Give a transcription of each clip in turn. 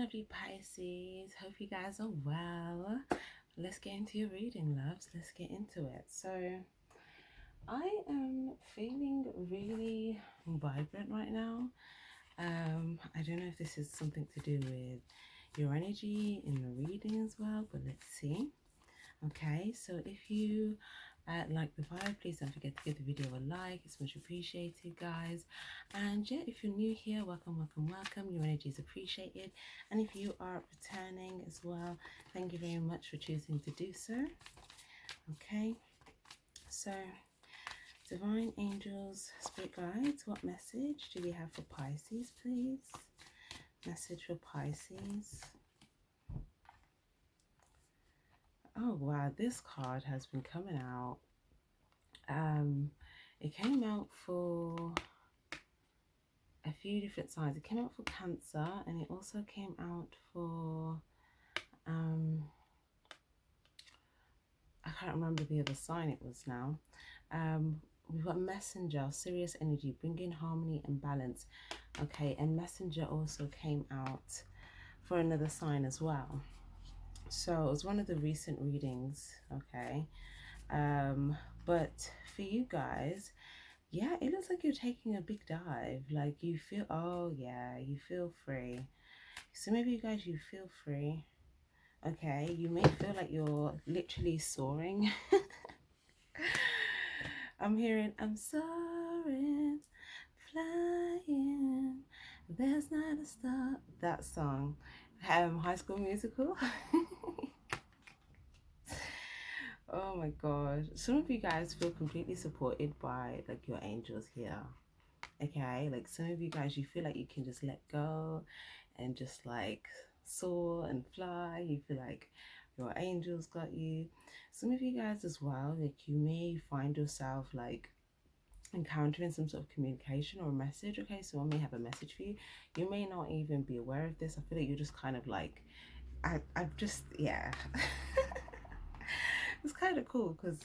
lovely Pisces. Hope you guys are well. Let's get into your reading, loves. Let's get into it. So, I am feeling really vibrant right now. I don't know if this is something to do with your energy in the reading as well, but let's see. Okay, so if you like the vibe, please don't forget to give the video a like. It's much appreciated, guys. And yeah, if you're new here, welcome, welcome, welcome. Your energy is appreciated. And if you are returning as well, thank you very much for choosing to do so. Okay, so divine angels, spirit guides, what message do we have for Pisces, please? Message for Pisces. Oh wow, this card has been coming out. It came out for a few different signs. It came out for Cancer, and it also came out for I can't remember the other sign it was now. We've got Messenger, serious energy, bringing harmony and balance. Okay, and Messenger also came out for another sign as well. So it was one of the recent readings. Okay, but for you guys, yeah, it looks like you're taking a big dive. Like you feel, oh yeah, you feel free. So maybe you guys, you feel free. Okay, you may feel like you're literally soaring. I'm hearing, I'm soaring, flying, there's not a star. That song, High School Musical. Oh my gosh, some of you guys feel completely supported by like your angels here. Okay, like some of you guys, you feel like you can just let go and just like soar and fly. You feel like your angels got you. Some of you guys as well, like you may find yourself like encountering some sort of communication or a message. Okay, so I may have a message for you. You may not even be aware of this. I feel like you're just kind of like, I've just, yeah. It's kind of cool because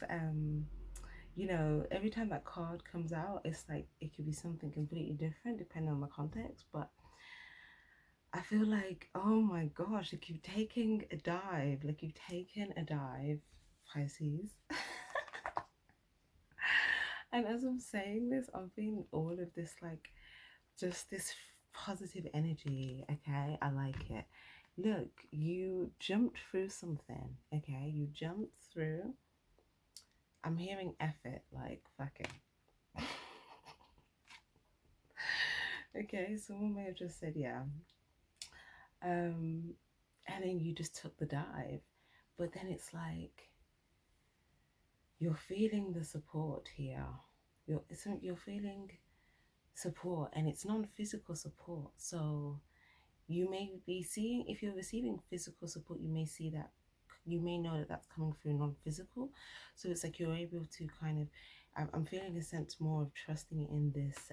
you know, every time that card comes out, it's like it could be something completely different depending on the context. But I feel like, oh my gosh, like you've taken a dive, like you've taken a dive, Pisces. And as I'm saying this, I'm feeling all of this, like, just this positive energy. Okay, I like it. Look, you jumped through something. Okay, you jumped through. I'm hearing effort, like fucking. Okay, someone may have just said yeah. And then you just took the dive. But then it's like you're feeling the support here. You're feeling support, and it's non-physical support. So you may be seeing, if you're receiving physical support, you may see that, you may know that that's coming through non-physical. So it's like you're able to kind of, I'm feeling a sense more of trusting in this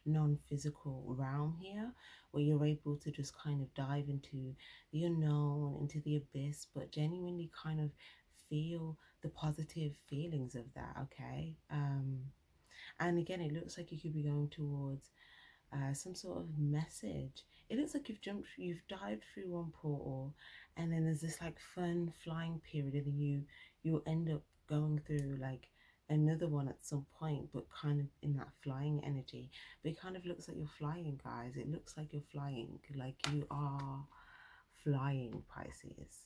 non-physical realm here, where you're able to just kind of dive into the unknown, into the abyss, but genuinely kind of feel the positive feelings of that. Okay, and again, it looks like you could be going towards some sort of message. It looks like you've dived through one portal, and then there's this like fun flying period, and then you end up going through like another one at some point, but kind of in that flying energy. But it kind of looks like you're flying, guys. It looks like you're flying, like you are flying, Pisces.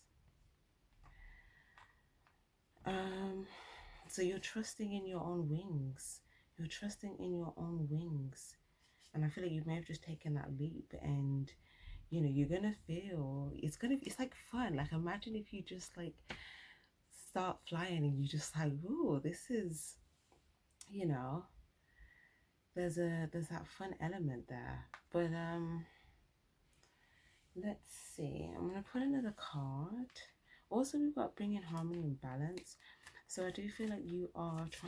So you're trusting in your own wings. You're trusting in your own wings. And I feel like you may have just taken that leap, and you know, you're gonna feel it's like fun. Like imagine if you just like start flying and you just like, ooh, this is, you know, there's that fun element there. But let's see, I'm gonna put another card. Also, we've got bringing harmony and balance. So I do feel like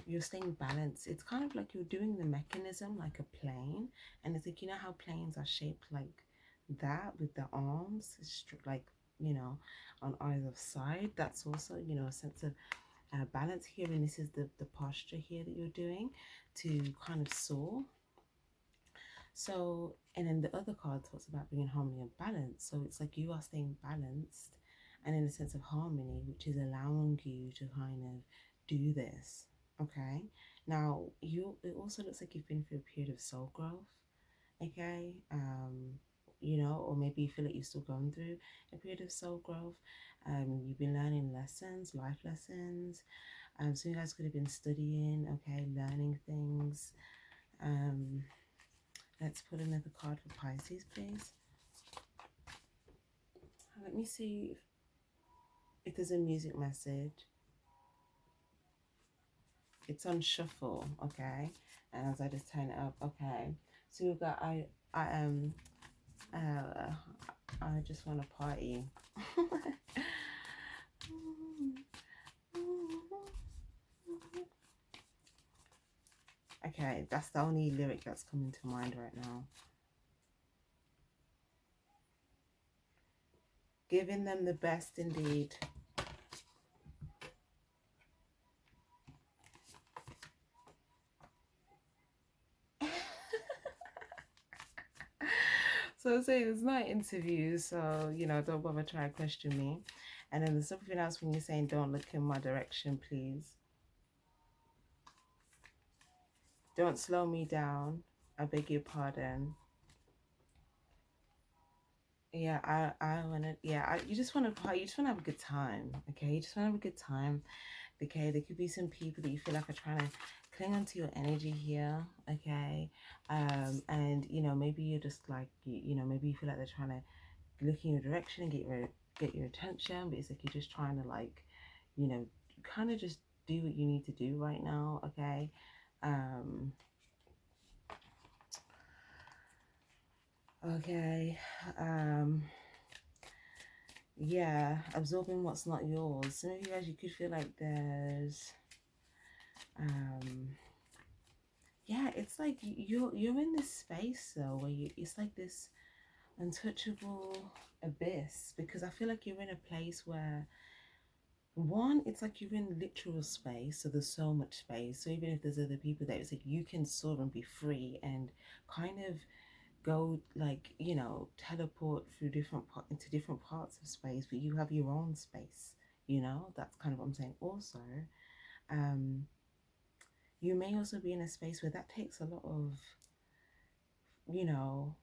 you're staying balanced. It's kind of like you're doing the mechanism like a plane, and it's like, you know how planes are shaped like that with the arms, like, you know, on either side. That's also, you know, a sense of balance here, and this is the posture here that you're doing to kind of soar. So, and then the other card talks about bringing harmony and balance. So it's like you are staying balanced and in a sense of harmony, which is allowing you to kind of do this. Okay. Now, it also looks like you've been through a period of soul growth. Okay. You know, or maybe you feel like you're still going through a period of soul growth. You've been learning lessons, life lessons. So you guys could have been studying, okay, learning things. Um, let's put another card for Pisces, please. Let me see if there's a music message. It's on shuffle, okay. And as I just turn it up, okay. So we've got uh, I just want to party. Okay, that's the only lyric that's coming to mind right now. Giving them the best indeed. So say there's not interviews, so you know, don't bother trying to question me. And then there's something else when you're saying don't look in my direction, please. Don't slow me down. I beg your pardon. Yeah, I wanna, yeah, you just wanna party, you just wanna have a good time, okay? You just wanna have a good time, okay? There could be some people that you feel like are trying to cling onto your energy here, okay? And you know, maybe you're just like, you know, maybe you feel like they're trying to look in your direction and get your attention, but it's like you're just trying to like, you know, kind of just do what you need to do right now, okay? Um, okay. Yeah, absorbing what's not yours. Some of you guys, you could feel like there's yeah, it's like you're in this space though where it's like this untouchable abyss, because I feel like you're in a place where one, it's like you're in literal space, so there's so much space, so even if there's other people there, it's like you can soar and be free and kind of go, like, you know, teleport through into different parts of space, but you have your own space, you know. That's kind of what I'm saying. Also, um you may also be in a space where that takes a lot of, you know,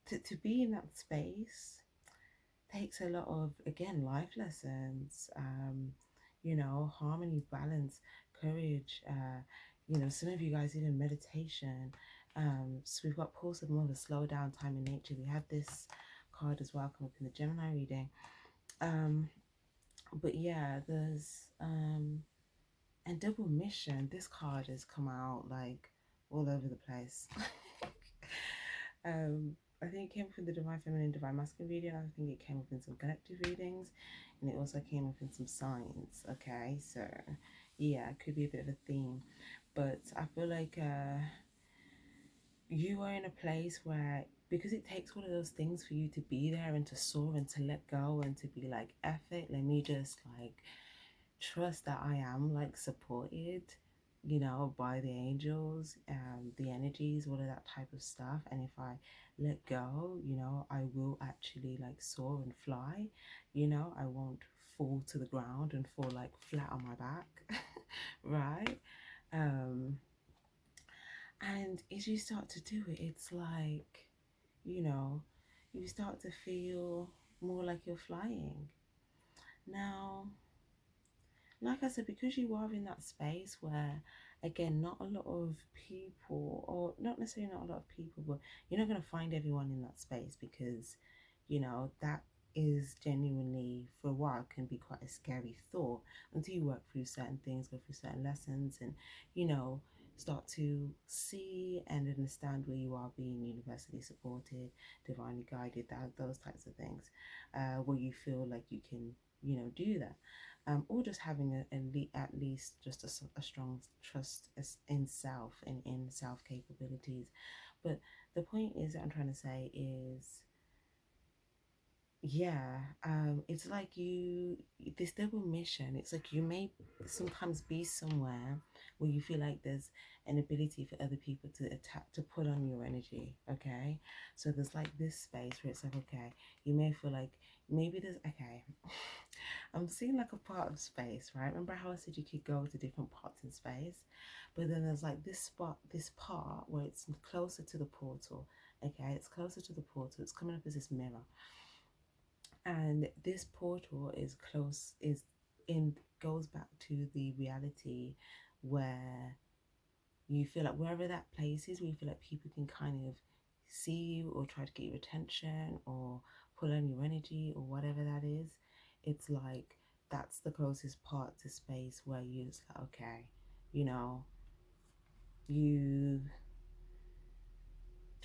to be in that space takes a lot of, again, life lessons, you know, harmony, balance, courage, you know, some of you guys even meditation. So we've got pulse of more of a slow down time in nature. We had this card as well come up in the Gemini reading. But yeah, there's and double mission. This card has come out like all over the place. I think it came from the Divine Feminine, Divine Masculine reading. I think it came up in some collective readings, and it also came up in some signs. Okay, so yeah, it could be a bit of a theme, but I feel like you are in a place where, because it takes one of those things for you to be there and to soar and to let go and to be like, F it, let me just like trust that I am like supported, you know, by the angels, the energies, all of that type of stuff. And if I let go, you know, I will actually like soar and fly, you know, I won't fall to the ground and fall like flat on my back, right? Um, and as you start to do it, it's like, you know, you start to feel more like you're flying. Now, like I said, because you are in that space where, again, not a lot of people, or not necessarily not a lot of people, but you're not going to find everyone in that space, because, you know, that is genuinely, for a while, can be quite a scary thought until you work through certain things, go through certain lessons, and, you know, start to see and understand where you are being universally supported, divinely guided, those types of things, where you feel like you can, you know, do that. Or just having at least just a strong trust in self and in self capabilities. But the point is that I'm trying to say is yeah, it's like this double mission. It's like you may sometimes be somewhere where you feel like there's an ability for other people to attack, to pull on your energy. Okay, so there's like this space where it's like, okay, you may feel like maybe there's, okay, I'm seeing like a part of space, right? Remember how I said you could go to different parts in space, but then there's like this spot, this part where it's closer to the portal. Okay, it's closer to the portal. It's coming up as this mirror, and this portal is close, is in, goes back to the reality where you feel like wherever that place is, where you feel like people can kind of see you or try to get your attention or pull on your energy or whatever that is. It's like that's the closest part to space where you just like, okay, you know, you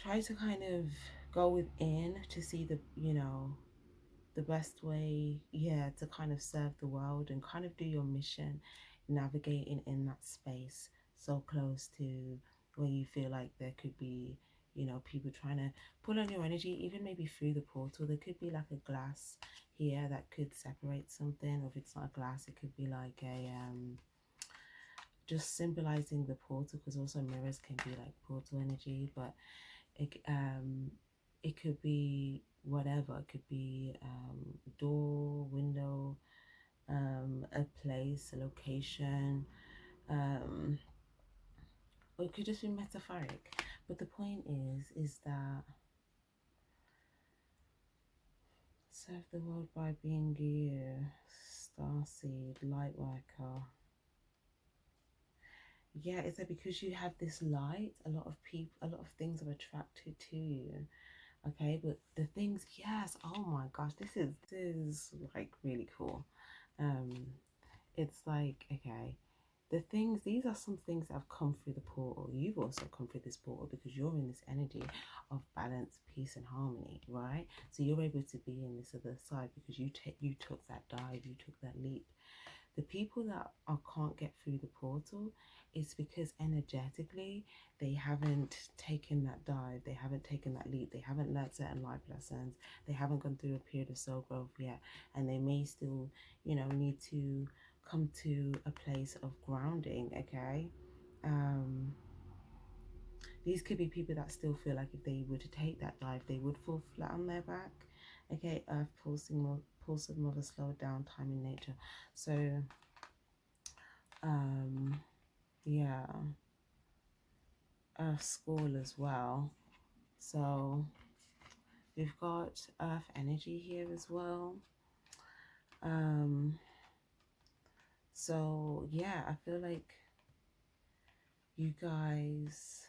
try to kind of go within to see the, you know, the best way, yeah, to kind of serve the world and kind of do your mission, navigating in that space so close to where you feel like there could be, you know, people trying to pull on your energy, even maybe through the portal. There could be like a glass here that could separate something, or if it's not a glass, it could be like a just symbolizing the portal, because also mirrors can be like portal energy, but it could be whatever. It could be door, window, a place, a location, um, or it could just be metaphoric. But the point is that serve the world by being you, starseed, light worker. Yeah, it's like because you have this light, a lot of people, a lot of things are attracted to you. Okay, but the things, yes, oh my gosh, this is like really cool. um it's like, okay, the things, these are some things that have come through the portal. You've also come through this portal because you're in this energy of balance, peace and harmony, right? So you're able to be in this other side because you took that dive, you took that leap. The people that can't get through the portal is because energetically they haven't taken that dive, they haven't taken that leap, they haven't learned certain life lessons, they haven't gone through a period of soul growth yet, and they may still, you know, need to come to a place of grounding. Okay, um these could be people that still feel like if they were to take that dive they would fall flat on their back. Okay, earth pulsing more, pulse of mother, slow down, time in nature. So um yeah, earth school as well. So we've got earth energy here as well. um so yeah, I feel like you guys,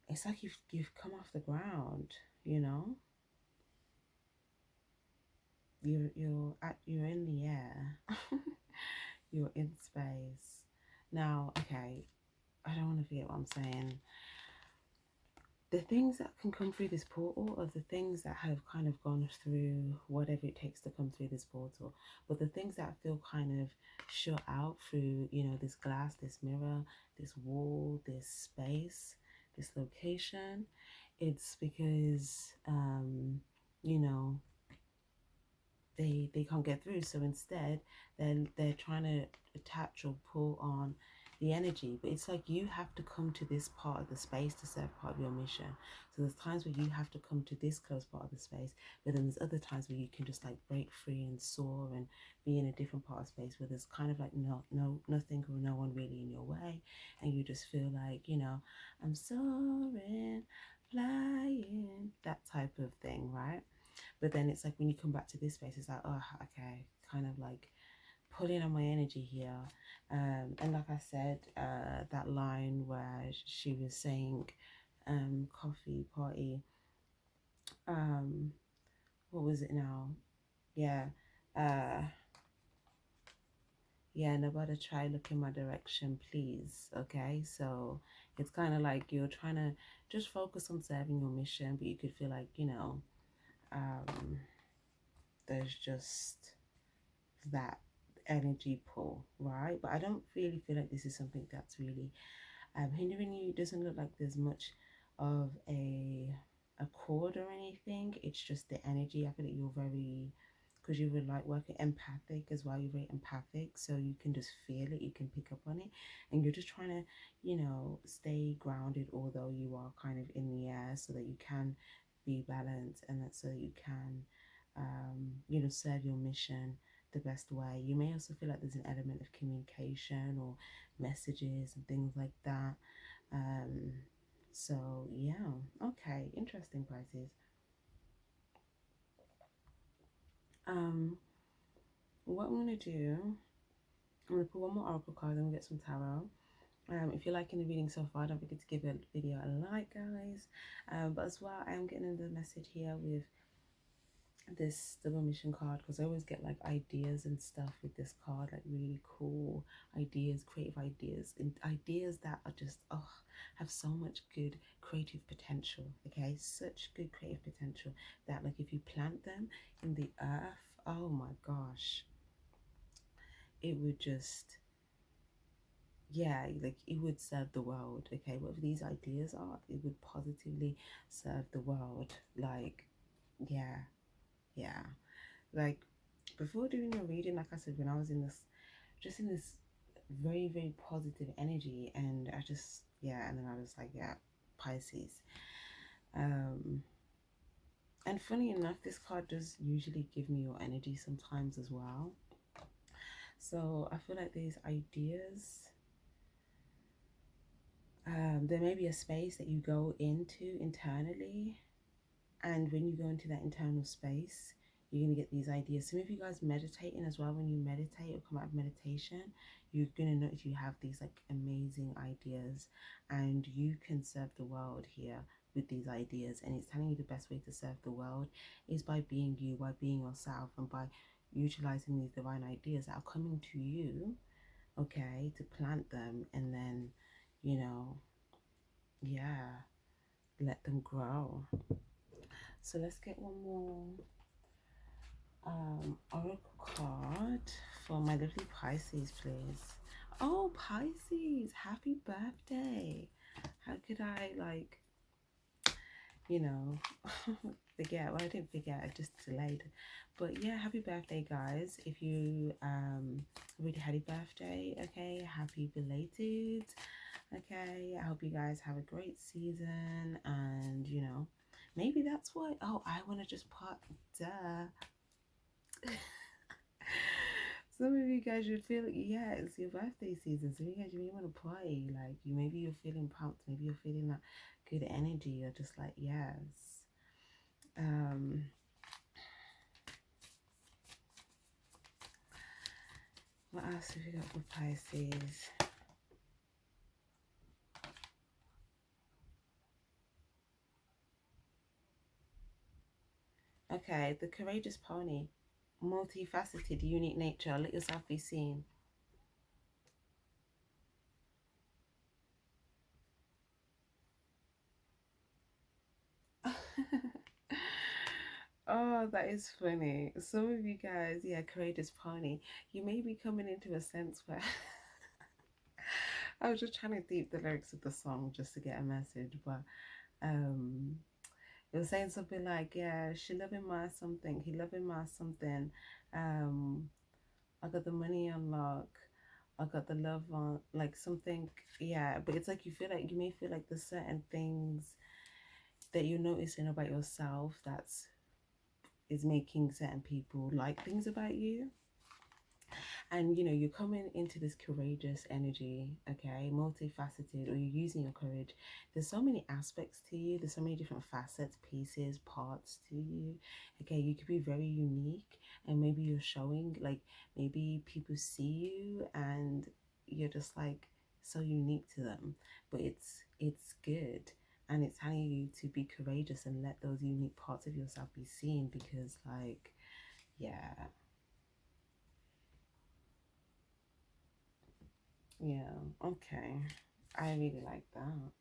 it's like you've come off the ground, you know. You're in the air. You're in space now. Okay, I don't want to forget what I'm saying. The things that can come through this portal are the things that have kind of gone through whatever it takes to come through this portal. But the things that feel kind of shut out through, you know, this glass, this mirror, this wall, this space, this location, it's because you know, they can't get through. So instead they're trying to attach or pull on the energy. But it's like you have to come to this part of the space to serve part of your mission. So there's times where you have to come to this close part of the space, but then there's other times where you can just like break free and soar and be in a different part of space where there's kind of like nothing or no one really in your way, and you just feel like, you know, I'm soaring, flying, that type of thing, right? But then it's like when you come back to this space, it's like, oh, okay, kind of like pulling on my energy here. And like I said, that line where she was saying, coffee party, um, what was it now? Yeah, uh, yeah, nobody try look in my direction, please. Okay, so it's kind of like you're trying to just focus on serving your mission, but you could feel like, you know, there's just that energy pull, right? But I don't really feel like this is something that's really hindering you. It doesn't look like there's much of a cord or anything. It's just the energy. I feel like you're very, because you would like working empathic as well. You're very empathic, so you can just feel it. You can pick up on it, and you're just trying to, stay grounded, although you are kind of in the air, so that you can be balanced, and that so that you can, serve your mission the best way. You may also feel like there's an element of communication or messages and things like that. Um, so yeah, okay, interesting, Pisces. Um, what I'm gonna do, I'm gonna put one more oracle card and we'll get some tarot. If you're liking the reading so far, don't forget to give the video a like, guys. But as well, I am getting the message here with this double mission card, because I always get like ideas and stuff with this card, like really cool ideas, creative ideas, and ideas that are just have so much good creative potential. Okay, such good creative potential that, like, if you plant them in the earth, oh my gosh, it would just, yeah, like it would serve the world. Okay, whatever these ideas are, it would positively serve the world. Like, yeah, yeah. Like, before doing your reading, like I said, when I was in this, just in this very, very positive energy, and I just, yeah, and then I was like, yeah, Pisces. And funny enough, this card does usually give me your energy sometimes as well. So I feel like these ideas, there may be a space that you go into internally, and when you go into that internal space, you're going to get these ideas. Some of you guys meditating as well, when you meditate or come out of meditation, you're going to notice you have these like amazing ideas, and you can serve the world here with these ideas. And it's telling you the best way to serve the world is by being you, by being yourself, and by utilizing these divine ideas that are coming to you, okay, to plant them, and then, yeah, let them grow. So let's get one more oracle card for my lovely Pisces, please. Oh, Pisces, happy birthday. How could I, like, forget? Well, I didn't forget, I just delayed. But yeah, happy birthday, guys. If you really happy birthday, okay, happy belated. Okay, I hope you guys have a great season, and maybe that's what, oh, I want to just put, duh. Some of you guys should feel, yeah, it's your birthday season, so you guys really want to party. Like, maybe you're feeling pumped, maybe you're feeling that good energy. You're just like, yes. What else have we got for Pisces? Okay, the courageous pony, multifaceted, unique nature. Let yourself be seen. Oh, that is funny. Some of you guys, yeah, courageous pony, you may be coming into a sense where I was just trying to deep the lyrics of the song just to get a message, but it was saying something like, yeah, she loving my something, he loving my something. Um, I got the money on lock. I got the love on, like, something, yeah. But it's like you feel like, you may feel like there's certain things that you're noticing about yourself that's is making certain people like things about you. And you're coming into this courageous energy, okay, multifaceted, or you're using your courage. There's so many aspects to you, there's so many different facets, pieces, parts to you. Okay, you could be very unique, and maybe you're showing, like, maybe people see you and you're just like so unique to them, but it's good, and it's telling you to be courageous and let those unique parts of yourself be seen, because, like, yeah. Yeah, okay. I really like that.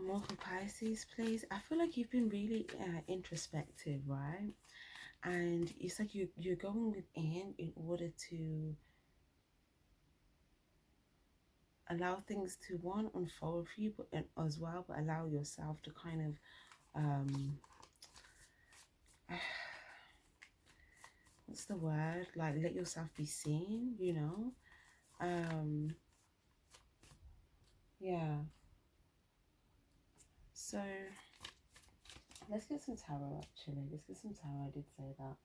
More for Pisces, please. I feel like you've been really introspective, right? And it's like you're going within in order to allow things to unfold for you, but as well, but allow yourself to kind of what's the word, like let yourself be seen, you know. Yeah, so let's get some tarot. Actually, let's get some tarot. I did say that.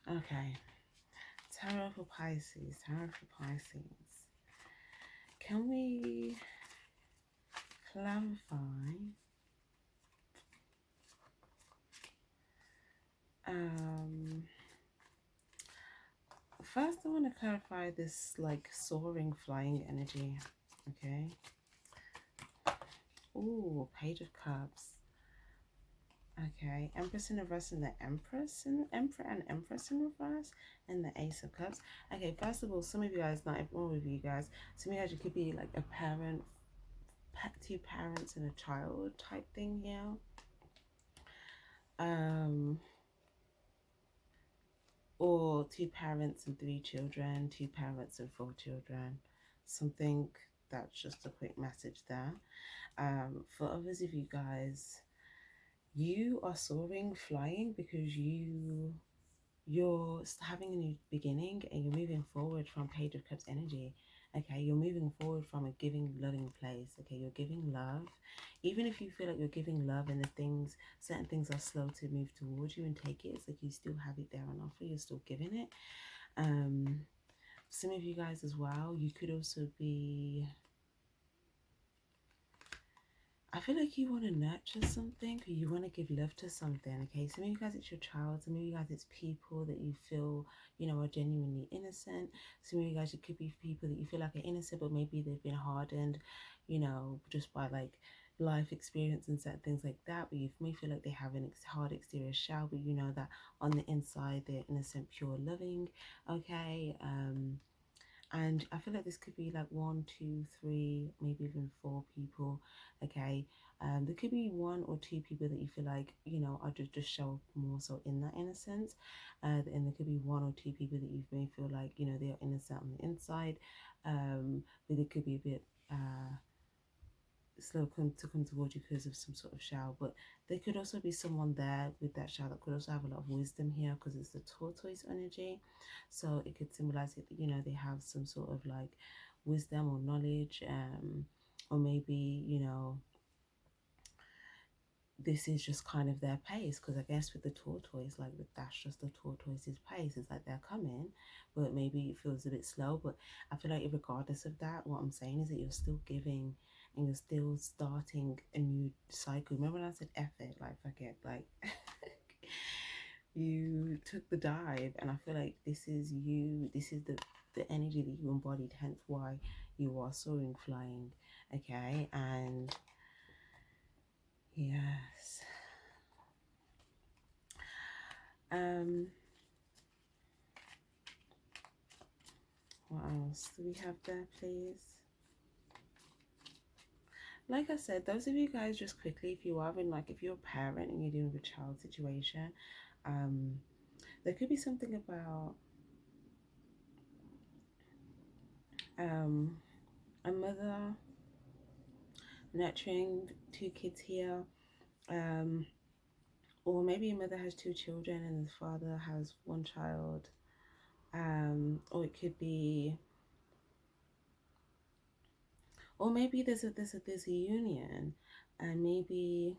Okay, tarot for Pisces, tarot for Pisces. Can we clarify first I want to clarify this like soaring flying energy. Okay. Ooh, Page of Cups. Okay, Empress in reverse and the Empress and Emperor and Empress in reverse and the Ace of Cups. Okay, first of all, some of you guys, not everyone of you guys, some of you guys, you could be like a parent, two parents and a child type thing here. Or two parents and three children, two parents and four children. Something that's just a quick message there. For others of you guys, you are soaring, flying because you're having a new beginning and you're moving forward from Page of Cups energy. Okay, you're moving forward from a giving, loving place. Okay, you're giving love. Even if you feel like you're giving love and the things, certain things are slow to move towards you and take it, it's like you still have it there on offer, you're still giving it. Some of you guys as well, you could also be, I feel like you want to nurture something, or you want to give love to something. Okay, some of you guys, it's your child. Some of you guys, it's people that you feel, you know, are genuinely innocent. Some of you guys, it could be people that you feel like are innocent, but maybe they've been hardened, you know, just by like life experience and certain things like that. But you may feel like they have an hard exterior shell, but you know that on the inside they're innocent, pure, loving. Okay. And I feel like this could be like one, two, three, maybe even four people. Okay, there could be one or two people that you feel like, you know, are just show up more so in that innocence, and there could be one or two people that you may feel like, you know, they are innocent on the inside, but it could be a bit slow to come towards you because of some sort of shower. But there could also be someone there with that shower that could also have a lot of wisdom here, because it's the tortoise energy. So it could symbolize it, you know, they have some sort of like wisdom or knowledge, or maybe, you know, this is just kind of their pace, because I guess with the tortoise, like that's just the tortoise's pace. It's like they're coming, but maybe it feels a bit slow. But I feel like regardless of that, what I'm saying is that you're still giving and you're still starting a new cycle. Remember when I said effort, like forget, like you took the dive, and I feel like this is you, this is the energy that you embodied, hence why you are soaring, flying. Okay, and yes. What else do we have there, please? Like I said, those of you guys, just quickly, if you are in, like, if you're a parent and you're dealing with a child situation, there could be something about a mother nurturing two kids here, or maybe a mother has two children and the father has one child, or it could be, or maybe there's a union, and maybe,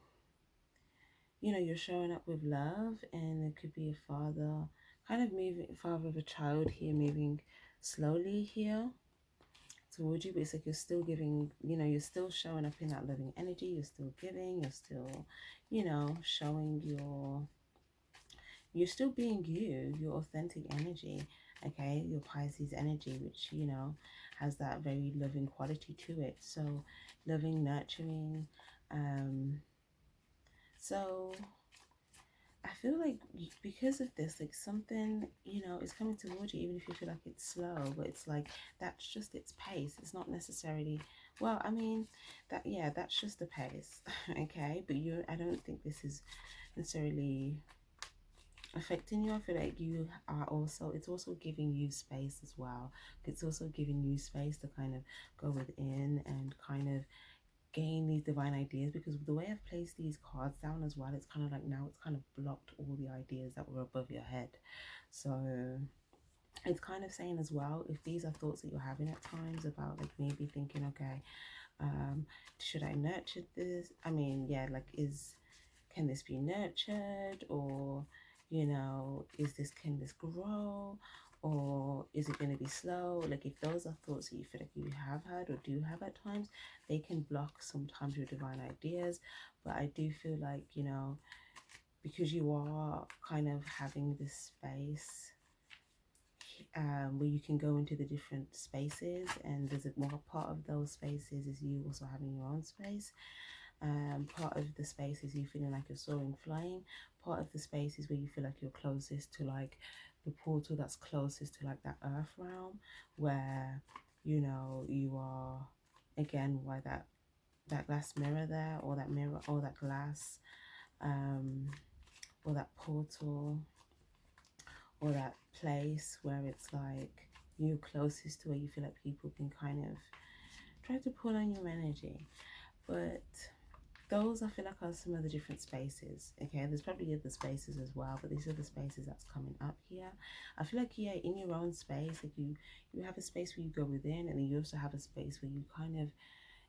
you know, you're showing up with love, and it could be a father kind of moving, father of a child here, moving slowly here towards you, but it's like you're still giving, you know, you're still showing up in that loving energy, you're still giving, you're still, you know, showing you're still being your authentic energy. Okay, your Pisces energy, which, you know, has that very loving quality to it. So loving, nurturing. So I feel like because of this, like something, you know, is coming towards you, even if you feel like it's slow, but it's like that's just its pace. It's not necessarily, well, I mean, that, yeah, that's just the pace. Okay, but I don't think this is necessarily affecting you. I feel like you are also, it's also giving you space as well. It's also giving you space to kind of go within and kind of gain these divine ideas, because the way I've placed these cards down as well, it's kind of like now it's kind of blocked all the ideas that were above your head. So it's kind of saying as well, if these are thoughts that you're having at times about like maybe thinking, okay, should I nurture this? I mean, yeah, like can this be nurtured, or you know, can this grow, or is it going to be slow? Like if those are thoughts that you feel like you have had or do have at times, they can block sometimes your divine ideas. But I do feel like, you know, because you are kind of having this space where you can go into the different spaces, and there's a more part of those spaces is you also having your own space. Part of the space is you feeling like you're soaring, flying. Part of the space is where you feel like you're closest to like the portal that's closest to like that earth realm, where you know you are again, why that glass mirror there, or that mirror, or that glass, or that portal, or that place where it's like you're closest to where you feel like people can kind of try to pull on your energy. But those, I feel like, are some of the different spaces. Okay, there's probably other spaces as well, but these are the spaces that's coming up here. I feel like, yeah, in your own space, like you have a space where you go within, and then you also have a space where you kind of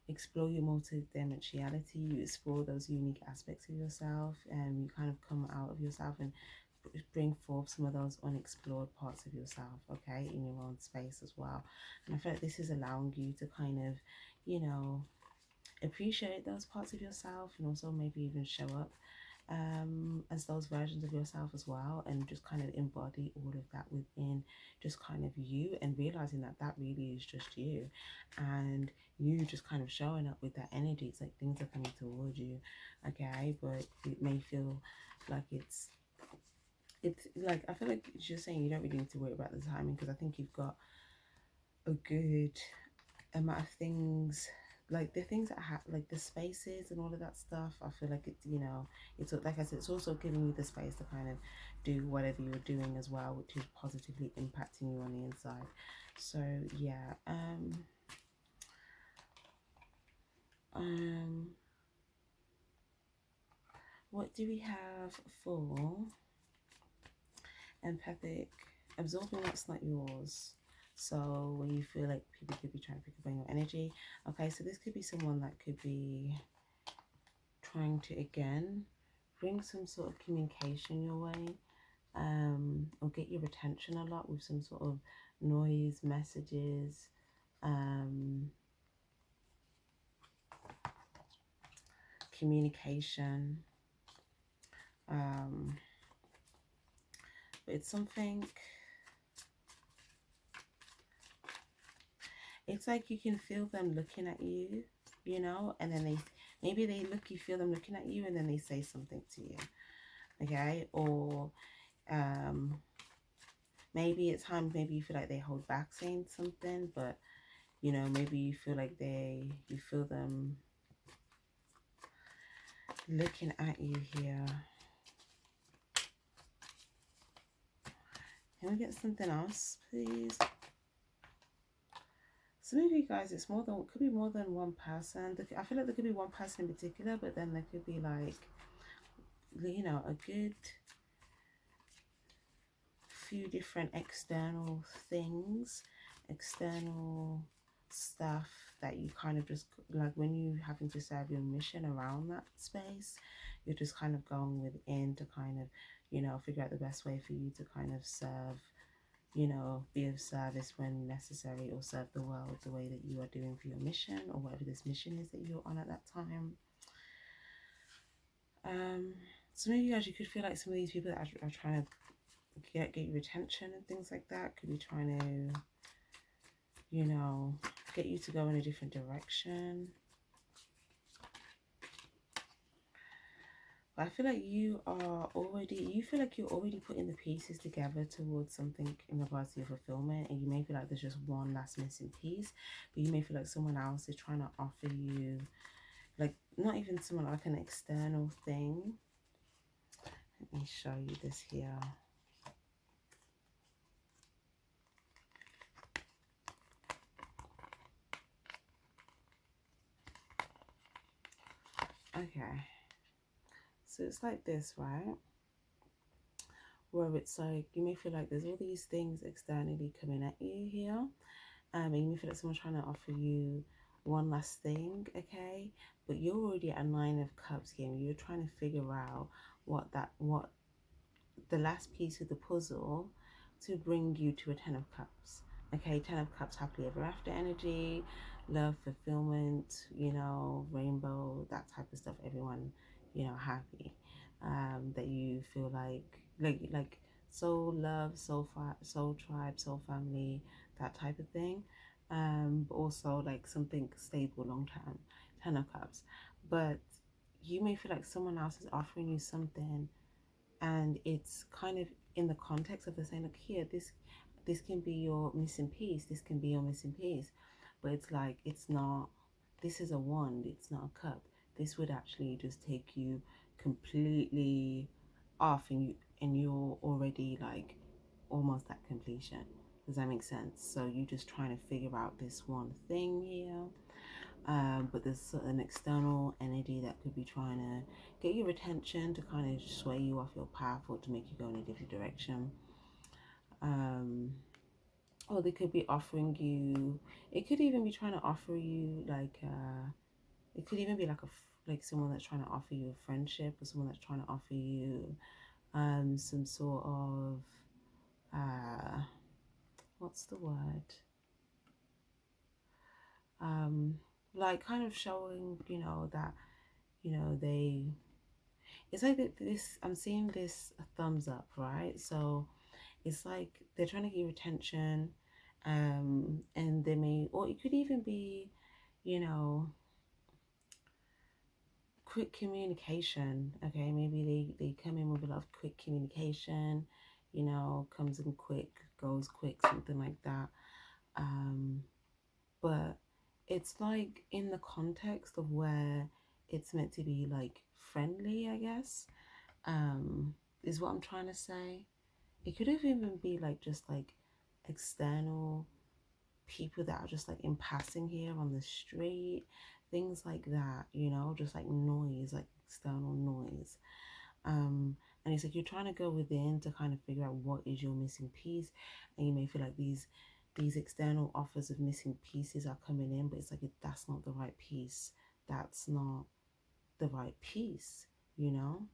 explore your multidimensionality, you explore those unique aspects of yourself, and you kind of come out of yourself and bring forth some of those unexplored parts of yourself, okay, in your own space as well. And I feel like this is allowing you to kind of, you know, appreciate those parts of yourself, and also maybe even show up as those versions of yourself as well, and just kind of embody all of that within just kind of you, and realizing that that really is just you, and you just kind of showing up with that energy. It's like things are coming towards you, okay, but it may feel like it's like, I feel like it's just saying you don't really need to worry about the timing, because I think you've got a good amount of things, like the things that have like the spaces and all of that stuff. I feel like it's, you know, it's like I said, it's also giving you the space to kind of do whatever you're doing as well, which is positively impacting you on the inside. So yeah, what do we have for empathic? Absorbing what's not yours. So when you feel like people could be trying to pick up on your energy. Okay, so this could be someone that could be trying to, again, bring some sort of communication your way, or get your attention a lot with some sort of noise, messages, communication. But it's something, it's like you can feel them looking at you, you know, and then maybe you feel them looking at you, and then they say something to you, okay? Or maybe at times, maybe you feel like they hold back saying something, but you know, maybe you feel like you feel them looking at you here. Can we get something else, please? Some of you guys, it's more than, could be more than one person. I feel like there could be one person in particular, but then there could be like, you know, a good few different external things, external stuff that you kind of just, like when you having to serve your mission around that space, you're just kind of going within to kind of, you know, figure out the best way for you to kind of serve, you know, be of service when necessary, or serve the world the way that you are doing for your mission, or whatever this mission is that you're on at that time. Some of you guys, you could feel like some of these people that are trying to get your attention and things like that could be trying to, you know, get you to go in a different direction. But I feel like you feel like you're already putting the pieces together towards something in regards to your fulfillment, and you may feel like there's just one last missing piece, but you may feel like someone else is trying to offer you, like, not even someone, like an external thing. Let me show you this here. Okay, so it's like this, right? Where it's like you may feel like there's all these things externally coming at you here, and you may feel like someone's trying to offer you one last thing, okay? But you're already at a 9 of Cups here, and you're trying to figure out what the last piece of the puzzle to bring you to a 10 of Cups. Okay, 10 of Cups, happily ever after energy, love, fulfillment, you know, rainbow, that type of stuff. Everyone, you know, happy. That you feel like soul love, soul tribe, soul family, that type of thing. But also like something stable, long term, 10 of Cups. But you may feel like someone else is offering you something, and it's kind of in the context of the saying, look here, this can be your missing piece, this can be your missing piece. But it's like, it's not, this is a wand, it's not a cup. This would actually just take you completely off, and you're already like almost at completion. Does that make sense? So you're just trying to figure out this one thing here. But there's an external energy that could be trying to get your attention, to kind of sway you off your path, or to make you go in a different direction. Or they could be offering you, it could even be trying to offer you like it could even be like like someone that's trying to offer you a friendship, or someone that's trying to offer you some sort of what's the word, like kind of showing, you know, that, you know, it's like this, I'm seeing this thumbs up, right? So it's like they're trying to get your attention, and they may, or it could even be, you know, quick communication. Okay, maybe they come in with a lot of quick communication, you know, comes in quick, goes quick, something like that. But it's like in the context of where it's meant to be like friendly, I guess, is what I'm trying to say. It could have even be like just like external people that are just like in passing here on the street, things like that, you know, just like noise, like external noise. And it's like you're trying to go within to kind of figure out what is your missing piece, and you may feel like these external offers of missing pieces are coming in, but it's like that's not the right piece. That's not the right piece, you know.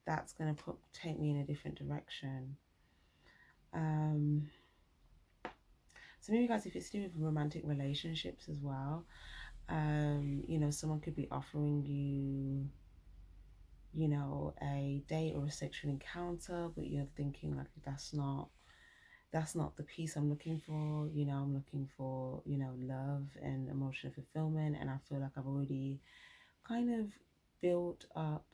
That's gonna take me in a different direction. So maybe guys, if it's to do with romantic relationships as well, you know, someone could be offering you, you know, a date or a sexual encounter, but you're thinking like that's not the piece I'm looking for. You know, I'm looking for, you know, love and emotional fulfillment, and I feel like I've already kind of built up,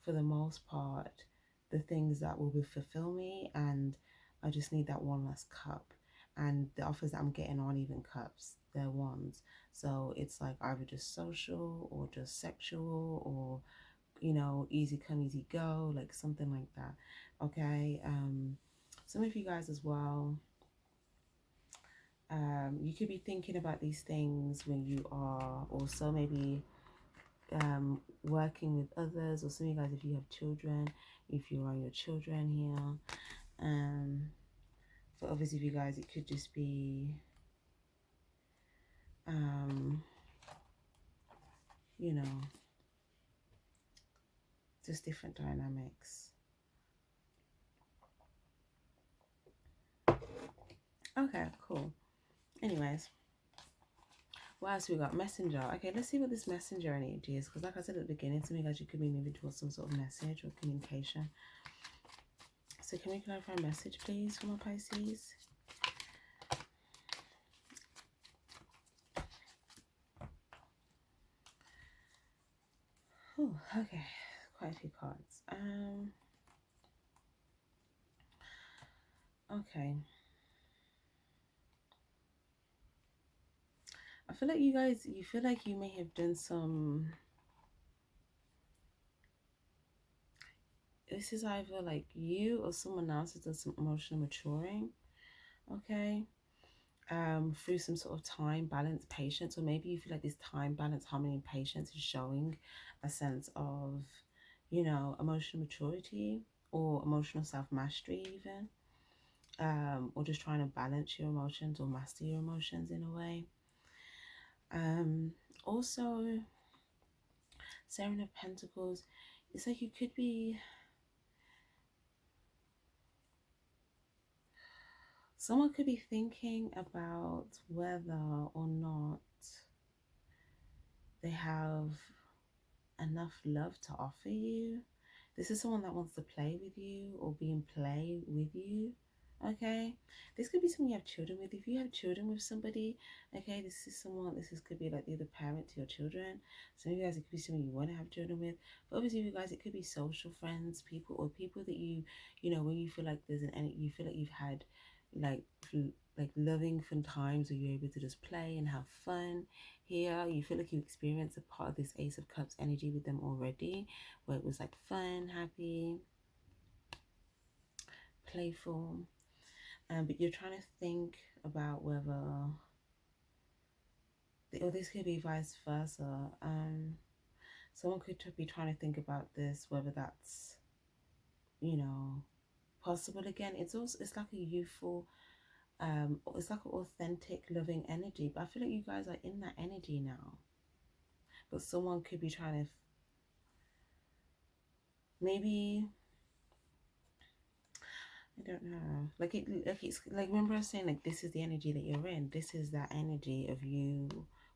for the most part, the things that will fulfill me, and I just need that one last cup. And the offers that I'm getting aren't even cups, they're wands. So it's like either just social or just sexual, or, you know, easy come, easy go, like something like that. Okay. Some of you guys as well, you could be thinking about these things when you are also maybe working with others, or some of you guys, if you have children, if you're around your children here. For others of you guys, it could just be you know, just different dynamics. Okay, cool. Anyways, what else we got? Messenger. Okay, let's see what this messenger energy is, because like I said at the beginning, some of you guys, you could be moving towards some sort of message or communication. So can we clarify a message, please, for my Pisces? Oh, okay. Quite a few cards. Okay. I feel like you guys, you feel like you may have done some this is either like you or someone else has done some emotional maturing, okay, through some sort of time balance, patience, or maybe you feel like this time balance, harmony, and patience is showing a sense of, you know, emotional maturity or emotional self-mastery even, or just trying to balance your emotions or master your emotions in a way. Also, Seven of Pentacles, it's like you could be, someone could be thinking about whether or not they have enough love to offer you. This is someone that wants to play with you or be in play with you. Okay, this could be someone you have children with. If you have children with somebody, okay, this is someone, could be like the other parent to your children. Some of you guys, it could be someone you want to have children with. But obviously, you guys, it could be social friends, people, or people that you know, when you feel like there's you feel like you've had like like loving fun times where you're able to just play and have fun. Here you feel like you experienced a part of this Ace of Cups energy with them already, where it was like fun, happy, playful. But you're trying to think about whether, or this could be vice versa. Someone could be trying to think about this, whether that's, you know, possible again. It's also, it's like a youthful, it's like an authentic, loving energy. But I feel like you guys are in that energy now. But someone could be trying to, maybe, I don't know. It's like, remember I was saying like this is the energy that you're in. This is that energy of you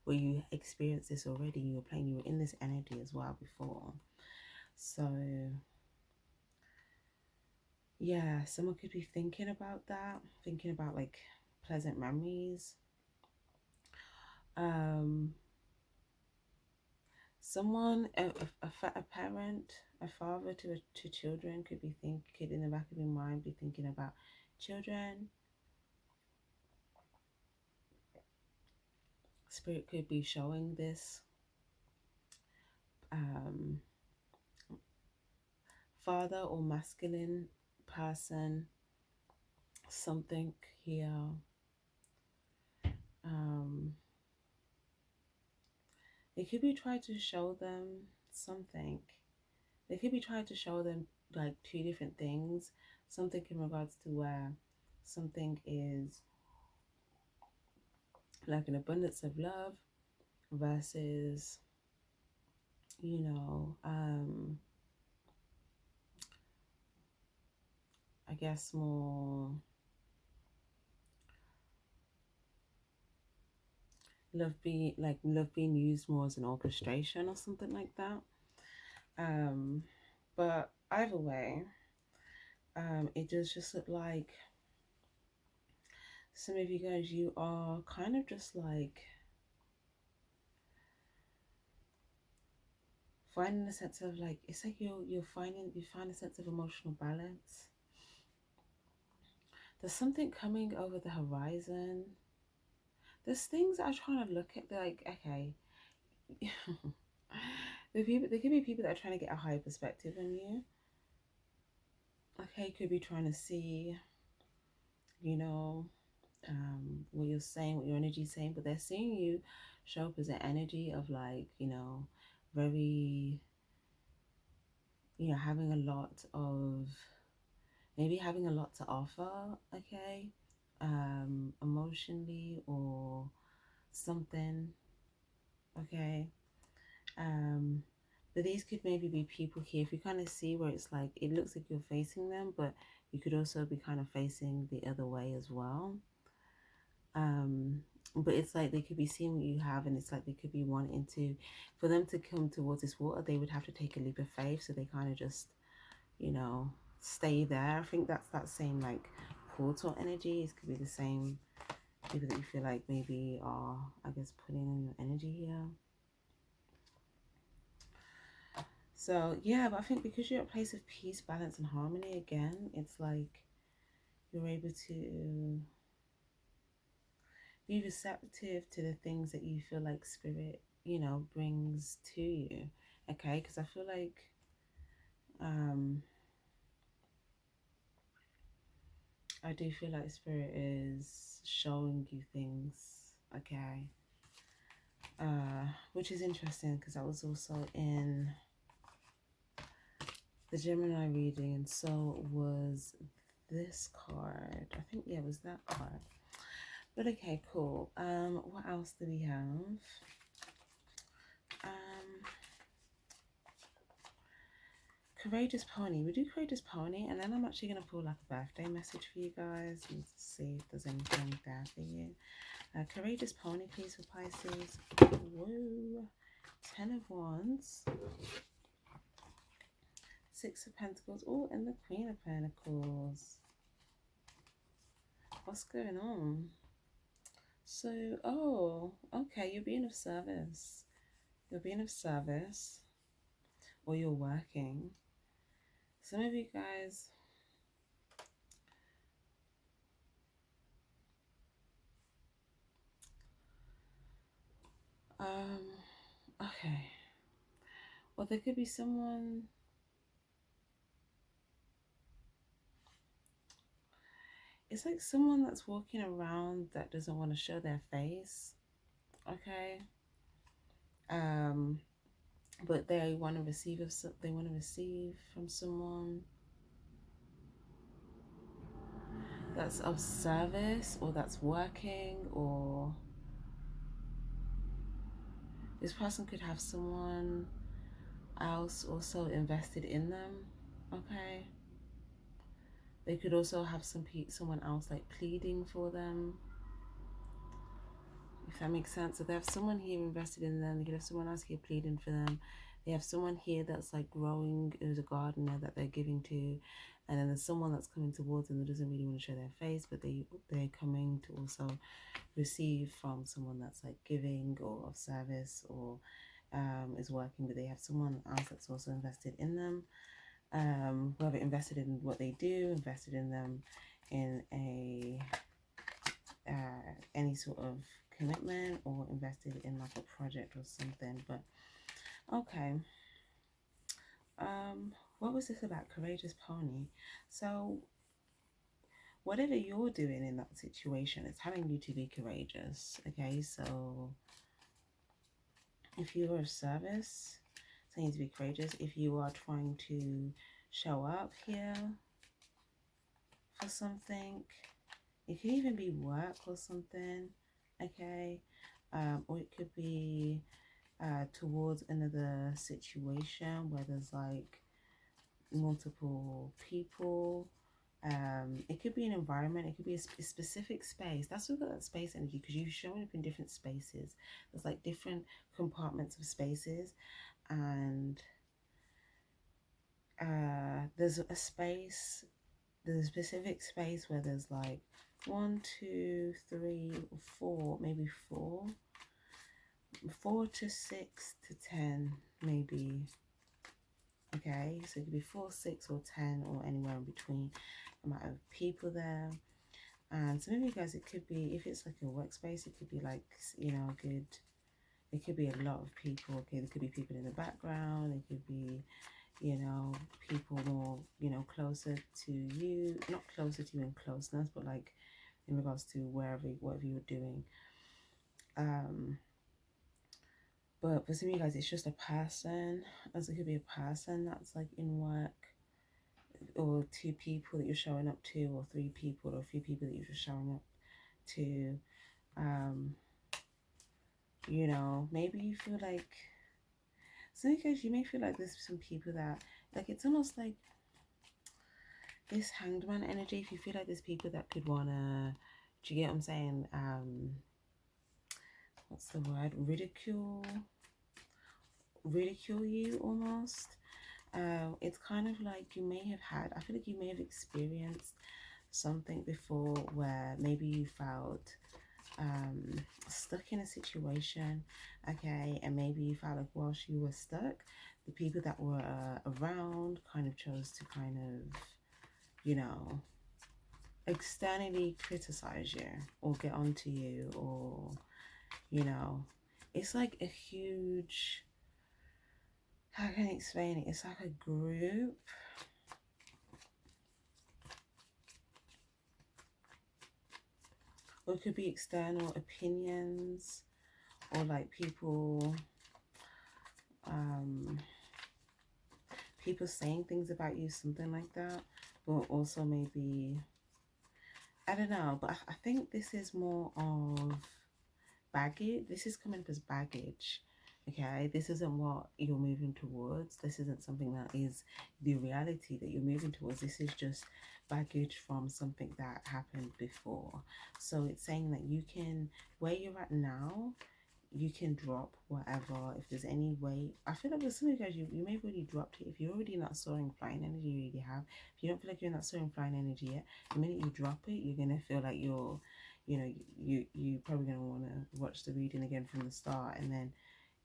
where you experienced this already. You were playing. You were in this energy as well before. So yeah, someone could be thinking about that, thinking about like pleasant memories. Someone, a parent, a father to children could be thinking in the back of your mind, be thinking about children. Spirit could be showing this. Father or masculine person, something here. It could be trying to show them something. They could be trying to show them like two different things. Something in regards to where something is like an abundance of love versus, you know, I guess more love being used more as an orchestration or something like that. But either way, it does just look like some of you guys, you are kind of just like finding a sense of like, it's like you find a sense of emotional balance. There's something coming over the horizon. There's things that I'm trying to look at, like, okay. There could be people that are trying to get a higher perspective on you. Okay, could be trying to see, you know, what you're saying, what your energy is saying, but they're seeing you show up as an energy of like, you know, very, you know, having a lot of, maybe having a lot to offer, okay, emotionally or something, okay. But these could maybe be people here. If you kind of see where it's like, it looks like you're facing them, but you could also be kind of facing the other way as well. But it's like they could be seeing what you have, and it's like they could be wanting to, for them to come towards this water, they would have to take a leap of faith. So they kind of just, you know, stay there. I think that's that same like portal energy. It could be the same people that you feel like maybe are, I guess, putting in your energy here. So yeah, but I think because you're at a place of peace, balance, and harmony again, it's like you're able to be receptive to the things that you feel like spirit, you know, brings to you. Okay, because I feel like I do feel like Spirit is showing you things, okay? Which is interesting because I was also in the Gemini reading, and so was this card. I think, yeah, it was that card. But okay, cool. What else do we have? Courageous Pony. We do Courageous Pony, and then I'm actually going to pull like a birthday message for you guys and see if there's anything there for you. Courageous Pony, please, for Pisces. Whoa. 10 of Wands. 6 of Pentacles. Oh, and the Queen of Pentacles. What's going on? So, oh, okay, you're being of service. You're being of service, or you're working. Some of you guys, okay. Well, there could be someone, it's like someone that's walking around that doesn't want to show their face, okay? But they want to receive from someone that's of service, or that's working, or this person could have someone else also invested in them, okay? They could also have someone else like pleading for them, if that makes sense. So they have someone here invested in them, they could have someone else here pleading for them. They have someone here that's like growing, who's a gardener that they're giving to, and then there's someone that's coming towards them that doesn't really want to show their face, but they're coming to also receive from someone that's like giving or of service, or is working, but they have someone else that's also invested in them, whether invested in what they do, invested in them in a any sort of commitment, or invested in like a project or something. But okay, what was this about? Courageous Pony. So whatever you're doing in that situation, it's having you to be courageous, okay? So if you are of service, it's saying to be courageous. If you are trying to show up here for something, it could even be work or something, okay? Or it could be towards another situation where there's like multiple people. It could be an environment, it could be a specific space. That's what that space energy, because you're showing up in different spaces. There's like different compartments of spaces, and there's a space, there's a specific space where there's like 1, 2, 3, 4, maybe 4 to 6 to 10, maybe. Okay, so it could be 4, 6, or 10, or anywhere in between amount of people there. And some of you guys, it could be, if it's like a workspace, it could be like, you know, good, it could be a lot of people. Okay, there could be people in the background, it could be, you know, people more, you know, closer to you, not closer to you in closeness, but like in regards to whatever you're doing. But for some of you guys, it's just a person, as it could be a person that's like in work, or 2 people that you're showing up to, or 3 people, or a few people that you're just showing up to. You know, maybe you feel like, some of you guys, you may feel like there's some people that, like, it's almost like this Hanged Man energy. If you feel like there's people that could wanna, do you get what I'm saying? What's the word? Ridicule you almost. It's kind of like you may have had, I feel like you may have experienced something before where maybe you felt stuck in a situation, okay, and maybe you felt like whilst you were stuck, the people that were around kind of chose to kind of, you know, externally criticize you, or get onto you, or, you know, it's like a huge, how can I explain it? It's like a group or it could be external opinions, or like people um people saying things about you, something like that. But also maybe, I don't know, but I think this is more of baggage. This is coming up as baggage. Okay, this isn't what you're moving towards. This isn't something that is the reality that you're moving towards. This is just baggage from something that happened before. So it's saying that you can, where you're at now, you can drop whatever. If there's any way, I feel like with some of you guys, you may have already dropped it. If you're already in that soaring flying energy, you already have. If you don't feel like you're in that soaring flying energy yet, the minute you drop it, you're gonna feel like you're, you know, you probably gonna want to watch the reading again from the start, and then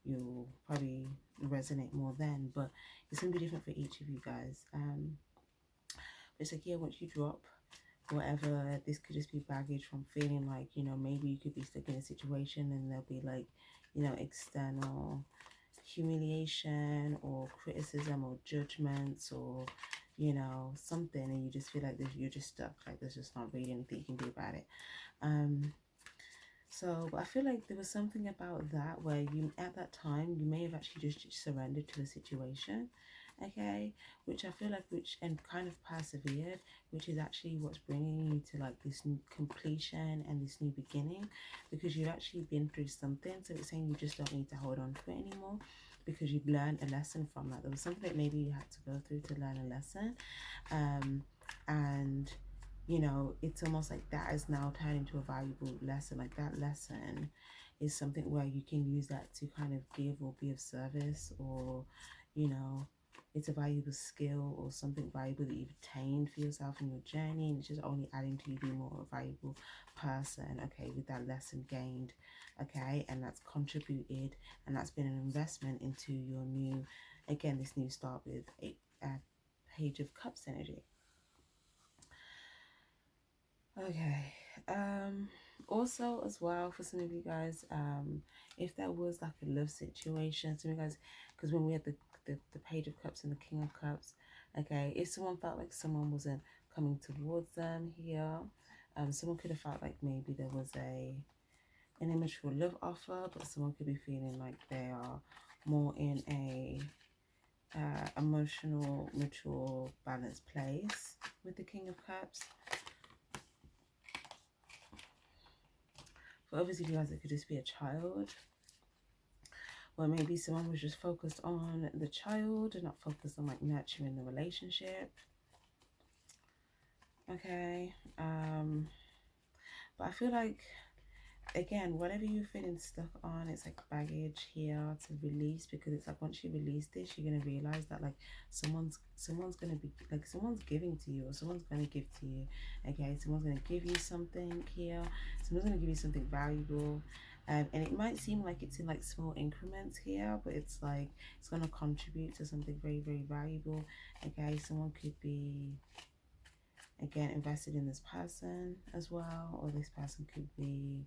you'll probably resonate more then. But it's gonna be different for each of you guys. It's like, yeah, once you drop whatever, this could just be baggage from feeling like, you know, maybe you could be stuck in a situation and there'll be like, you know, external humiliation or criticism or judgments, or, you know, something, and you just feel like you're just stuck, like there's just not really anything you can do about it. So I feel like there was something about that where you, at that time, you may have actually just surrendered to the situation, okay, which I feel like, which, and kind of persevered, which is actually what's bringing you to like this new completion and this new beginning, because you've actually been through something. So it's saying you just don't need to hold on to it anymore, because you've learned a lesson from that. There was something that maybe you had to go through to learn a lesson, and you know, it's almost like that is now turned into a valuable lesson. Like that lesson is something where you can use that to kind of give or be of service, or, you know, it's a valuable skill or something valuable that you've attained for yourself in your journey, and it's just only adding to you being more a valuable person, okay, with that lesson gained, okay, and that's contributed, and that's been an investment into your new, again, this new start with a Page of Cups energy. Okay. Also as well, for some of you guys, if there was like a love situation, some of you guys, because when we had the Page of Cups and the King of Cups, okay, if someone felt like someone wasn't coming towards them here, someone could have felt like maybe there was an immature love offer, but someone could be feeling like they are more in a emotional, mature, balanced place with the King of Cups. For others of you guys, it could just be a child. Or maybe someone was just focused on the child and not focused on like nurturing the relationship. Okay. But I feel like, again, whatever you're feeling stuck on, it's like baggage here to release, because it's like once you release this, you're gonna realize that like someone's gonna be like, someone's giving to you, or someone's gonna give to you. Okay, someone's gonna give you something here, someone's gonna give you something valuable. And it might seem like it's in like small increments here, but it's like it's gonna contribute to something very, very valuable. Okay, someone could be, again, invested in this person as well, or this person could be,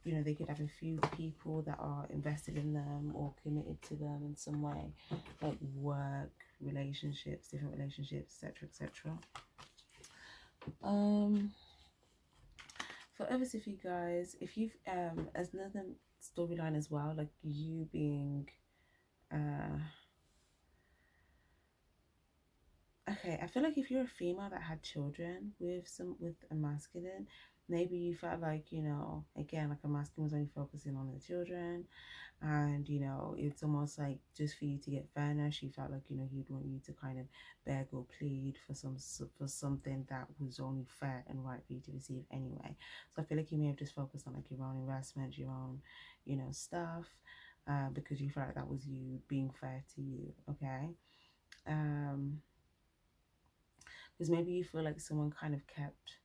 you know, they could have a few people that are invested in them or committed to them in some way, like work, relationships, different relationships, etc., etc. For others of you guys, if you've as another storyline as well, like you being okay, I feel like if you're a female that had children with a masculine, maybe you felt like, you know, again, like a masculine was only focusing on the children, and you know, it's almost like just for you to get fairness, you felt like, you know, he'd want you to kind of beg or plead for something that was only fair and right for you to receive anyway. So I feel like you may have just focused on like your own investment, your own, you know, stuff, because you felt like that was you being fair to you. Okay. Because maybe you feel like someone kind of kept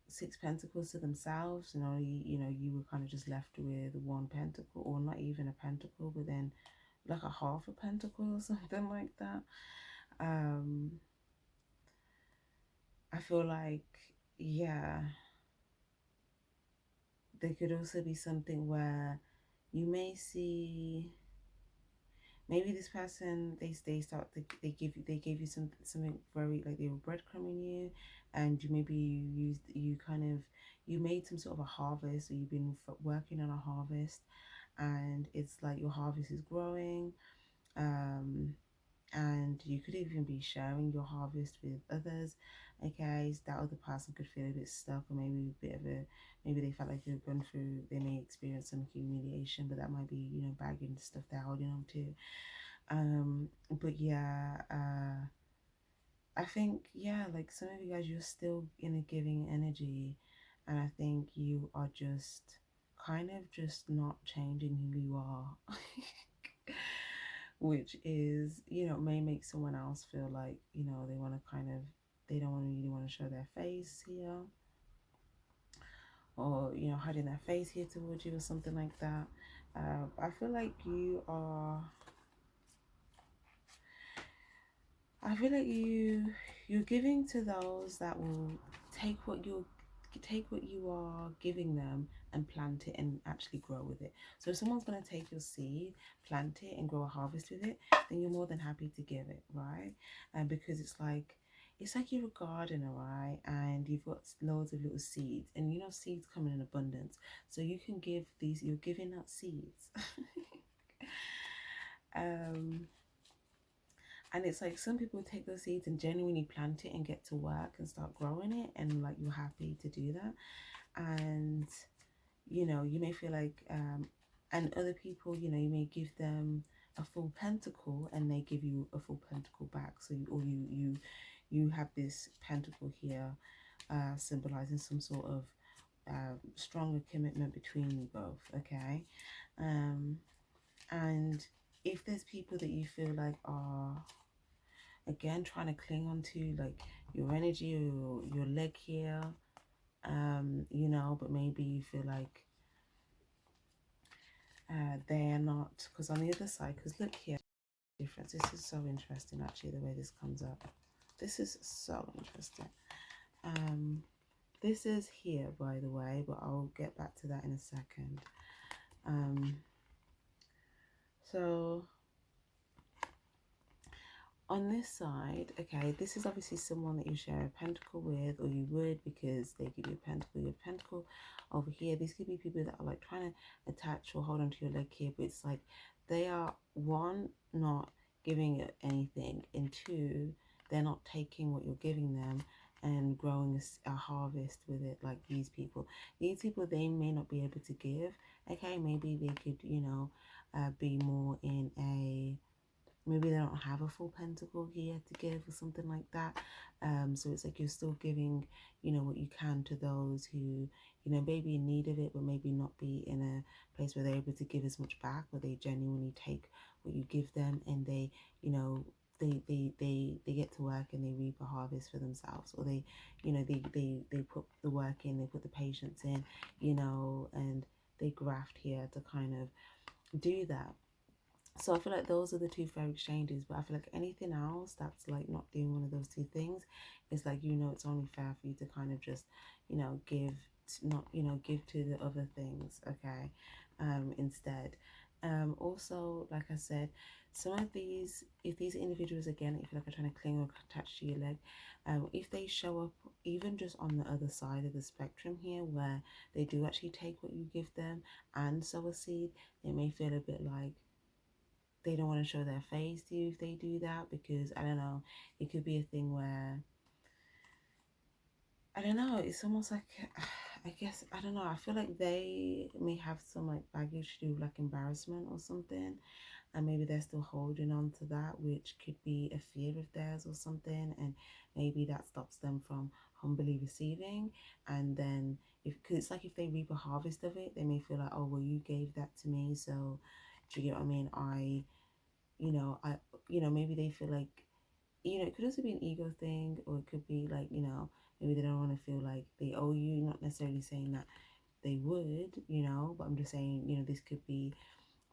six pentacles to themselves, and only, you know, you were kind of just left with one pentacle, or not even a pentacle, but then like a half a pentacle or something like that. I feel like, yeah, there could also be something where you may see, maybe this person, they gave you something very, like they were breadcrumbing you, and maybe you made some sort of a harvest, or you've been working on a harvest, and it's like your harvest is growing. um and you could even be sharing your harvest with others. Okay, so that other person could feel a bit stuck, or maybe a bit of a, maybe they felt like they've gone through, they may experience some humiliation, but that might be, bagging stuff they're holding on to. But yeah, I think, yeah, like some of you guys, you're still in a giving energy, and I think you are just kind of just not changing who you are. Which is, may make someone else feel like, they want to kind of, they don't really want to show their face here, or, hiding their face here towards you or something like that. I feel like I feel like you're giving to those that will take what you are giving them and plant it and actually grow with it. So if someone's going to take your seed, plant it and grow a harvest with it, then you're more than happy to give it, right? And because it's like you're a gardener, right? And you've got loads of little seeds, and seeds come in abundance. So you can give these, you're giving out seeds. um And it's like some people take those seeds and genuinely plant it and get to work and start growing it, and like you're happy to do that. And you may feel like, and other people, you may give them a full pentacle and they give you a full pentacle back. So you have this pentacle here, symbolizing some sort of stronger commitment between you both. Okay. And if there's people that you feel like are, again, trying to cling on to, like your energy or your leg here, but maybe you feel like they're not, because on the other side, because look here, difference. This is so interesting, actually, the way this comes up. This is so interesting. This is here, by the way, but I'll get back to that in a second. So on this side, okay, this is obviously someone that you share a pentacle with, or you would, because they give you a pentacle. Your pentacle over here, these could be people that are like trying to attach or hold onto your leg here, but it's like they are, one, not giving it anything, and two, they're not taking what you're giving them and growing a harvest with it. Like these people, they may not be able to give. Okay, maybe they could, be more in a, maybe they don't have a full pentacle here to give or something like that. So it's like you're still giving, what you can to those who, maybe in need of it, but maybe not be in a place where they're able to give as much back, where they genuinely take what you give them, and they, they get to work and they reap a harvest for themselves, or they, they put the work in, they put the patience in, and they graft here to kind of do that. So I feel like those are the two fair exchanges, but I feel like anything else that's like not doing one of those two things is like, it's only fair for you to kind of just, give, not, give to the other things, okay, instead. Also, like I said, some of these, if these individuals, again, if you like are trying to cling or attach to your leg, if they show up even just on the other side of the spectrum here, where they do actually take what you give them and sow a seed, they may feel a bit like they don't want to show their face to you if they do that, because I don't know, it could be a thing where, I don't know, it's almost like, I guess, I don't know, I feel like they may have some like baggage to do with like embarrassment or something, and maybe they're still holding on to that, which could be a fear of theirs or something, and maybe that stops them from humbly receiving. And then if, because it's like if they reap a harvest of it, they may feel like, oh well, you gave that to me, so do you get what I mean, I, maybe they feel like, it could also be an ego thing, or it could be like, maybe they don't want to feel like they owe you, not necessarily saying that they would, but I'm just saying, this could be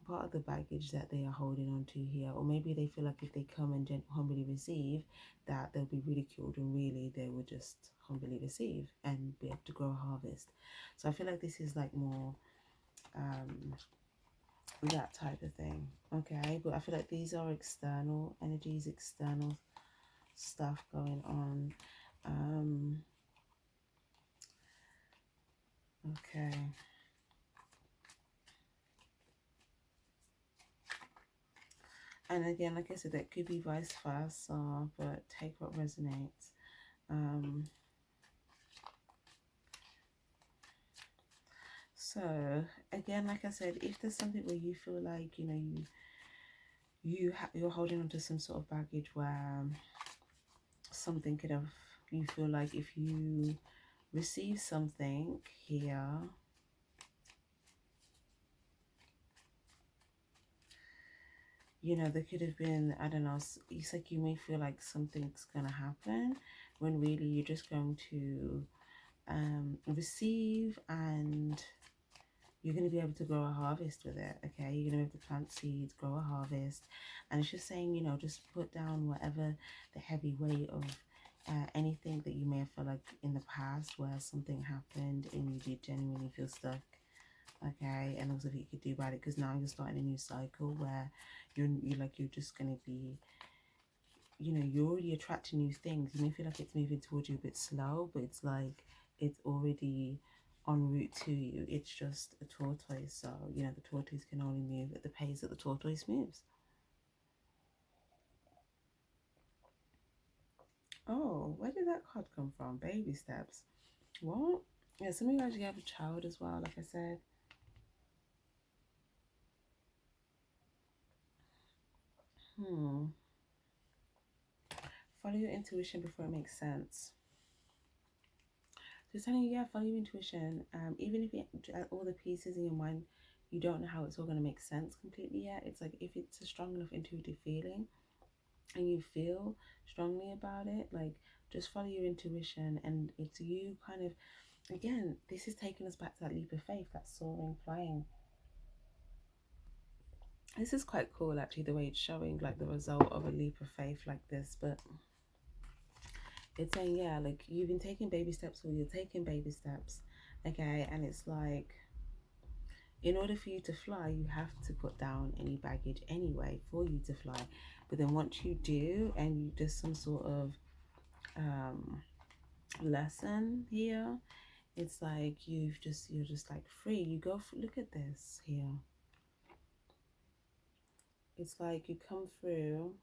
part of the baggage that they are holding on to here. Or maybe they feel like if they come and humbly receive, that they'll be ridiculed, and really they will just humbly receive and be able to grow a harvest. So I feel like this is like more, that type of thing. Okay, but I feel like these are external energies, external stuff going on. Okay. And again, like I said, that could be vice versa, but take what resonates. So again, like I said, if there's something where you feel like, you know, you're holding on to some sort of baggage where something could have, you feel like if you receive something here, you know, there could have been, I don't know, it's like you may feel like something's gonna happen when really you're just going to receive, and you're going to be able to grow a harvest with it. Okay, you're going to be able to plant seeds, grow a harvest. And it's just saying, you know, just put down whatever the heavy weight of anything that you may have felt like in the past where something happened and you did genuinely feel stuck. Okay, and also what you could do about it, because now you're starting a new cycle where you're just going to be, you know, you're already attracting new things. You may feel like it's moving towards you a bit slow, but it's like it's already en route to you. It's just a tortoise, so you know the tortoise can only move at the pace that the tortoise moves. Oh, where did that card come from? Baby steps. What? Yeah, some of you guys, you have a child as well, like I said. Follow your intuition before it makes sense. So it's telling you, yeah, follow your intuition. Even if all the pieces in your mind, you don't know how it's all going to make sense completely yet. It's like if it's a strong enough intuitive feeling and you feel strongly about it, like just follow your intuition. And it's you kind of, again, this is taking us back to that leap of faith, that soaring, flying. This is quite cool, actually, the way it's showing like the result of a leap of faith like this. But it's saying, yeah, like you've been taking baby steps, or you're taking baby steps, okay? And it's like, in order for you to fly, you have to put down any baggage anyway for you to fly. But then once you do, and you do some sort of lesson here, it's like you're just like free. You go, look at this here. It's like you come through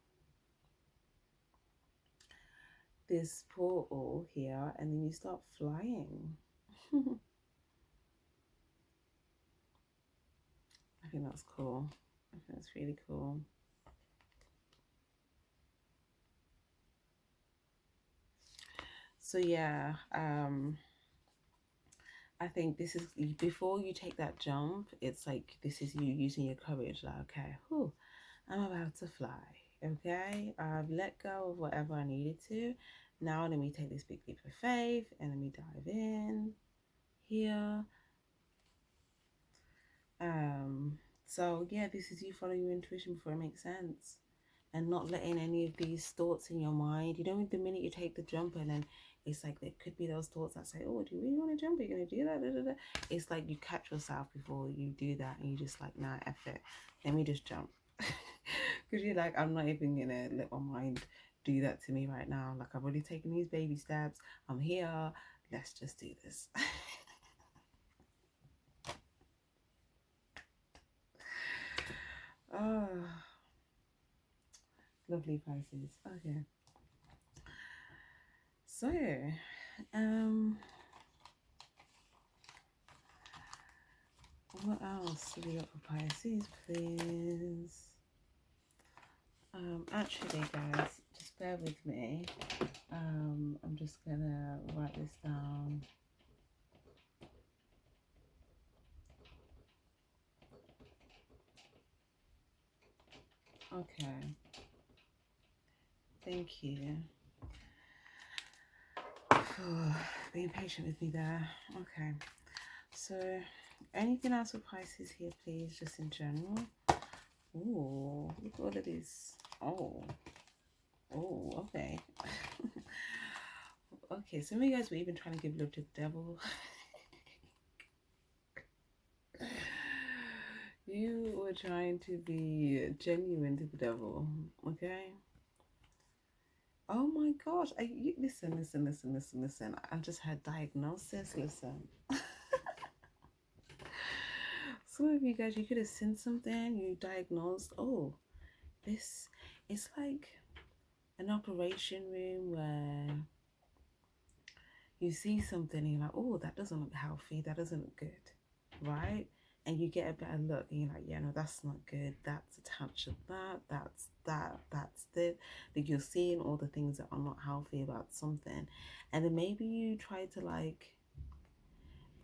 this portal here, and then you start flying. I think that's cool. I think that's really cool. So yeah, I think this is, before you take that jump, it's like this is you using your courage. Like, okay, whew, I'm about to fly. Okay, I've let go of whatever I needed to. Now let me take this big leap of faith and let me dive in here. So yeah, this is you following your intuition before it makes sense, and not letting any of these thoughts in your mind, you know, the minute you take the jump, and then it's like there could be those thoughts that say, oh, do you really want to jump? Are you going to do that? Da, da, da. It's like you catch yourself before you do that, and you just like, nah, F it, let me just jump. Because you're like, I'm not even going to let my mind do that to me right now. Like, I've already taken these baby steps, I'm here, let's just do this. Oh, lovely Pisces. Okay, so what else do we got for Pisces, please? Actually, guys, just bear with me. I'm just gonna write this down. Okay. Thank you for being patient with me there. Okay. So, anything else with Pisces here, please, just in general? Oh, look at all of these. Oh, okay. Okay, some of you guys were even trying to give love to the devil. you were trying to be genuine to the devil, okay? Oh my gosh! Listen. I just had diagnosis. Listen. Some of you guys, you could have seen something. You diagnosed. Oh, this. It's like an operation room where you see something and you're like, oh, that doesn't look healthy, that doesn't look good, right? And you get a better look and you're like, yeah, no, that's not good, that's a touch of that, that's the, like you're seeing all the things that are not healthy about something. And then maybe you try to like,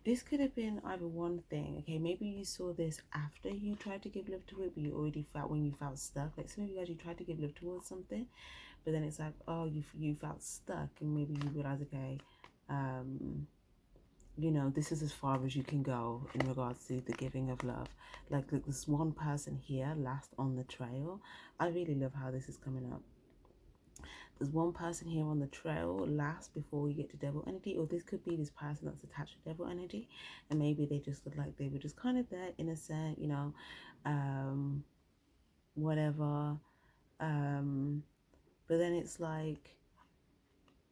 this could have been either one thing, okay? Maybe you saw this after you tried to give love to it, but you already felt, when you felt stuck, like some of you guys, you tried to give love towards something, but then it's like, oh, you felt stuck, and maybe you realize, okay, you know, this is as far as you can go in regards to the giving of love. Like this one person here, last on the trail. I really love how this is coming up. There's one person here on the trail last before we get to devil energy, or this could be this person that's attached to devil energy, and maybe they just look like they were just kind of there, innocent, you know, whatever. But then it's like,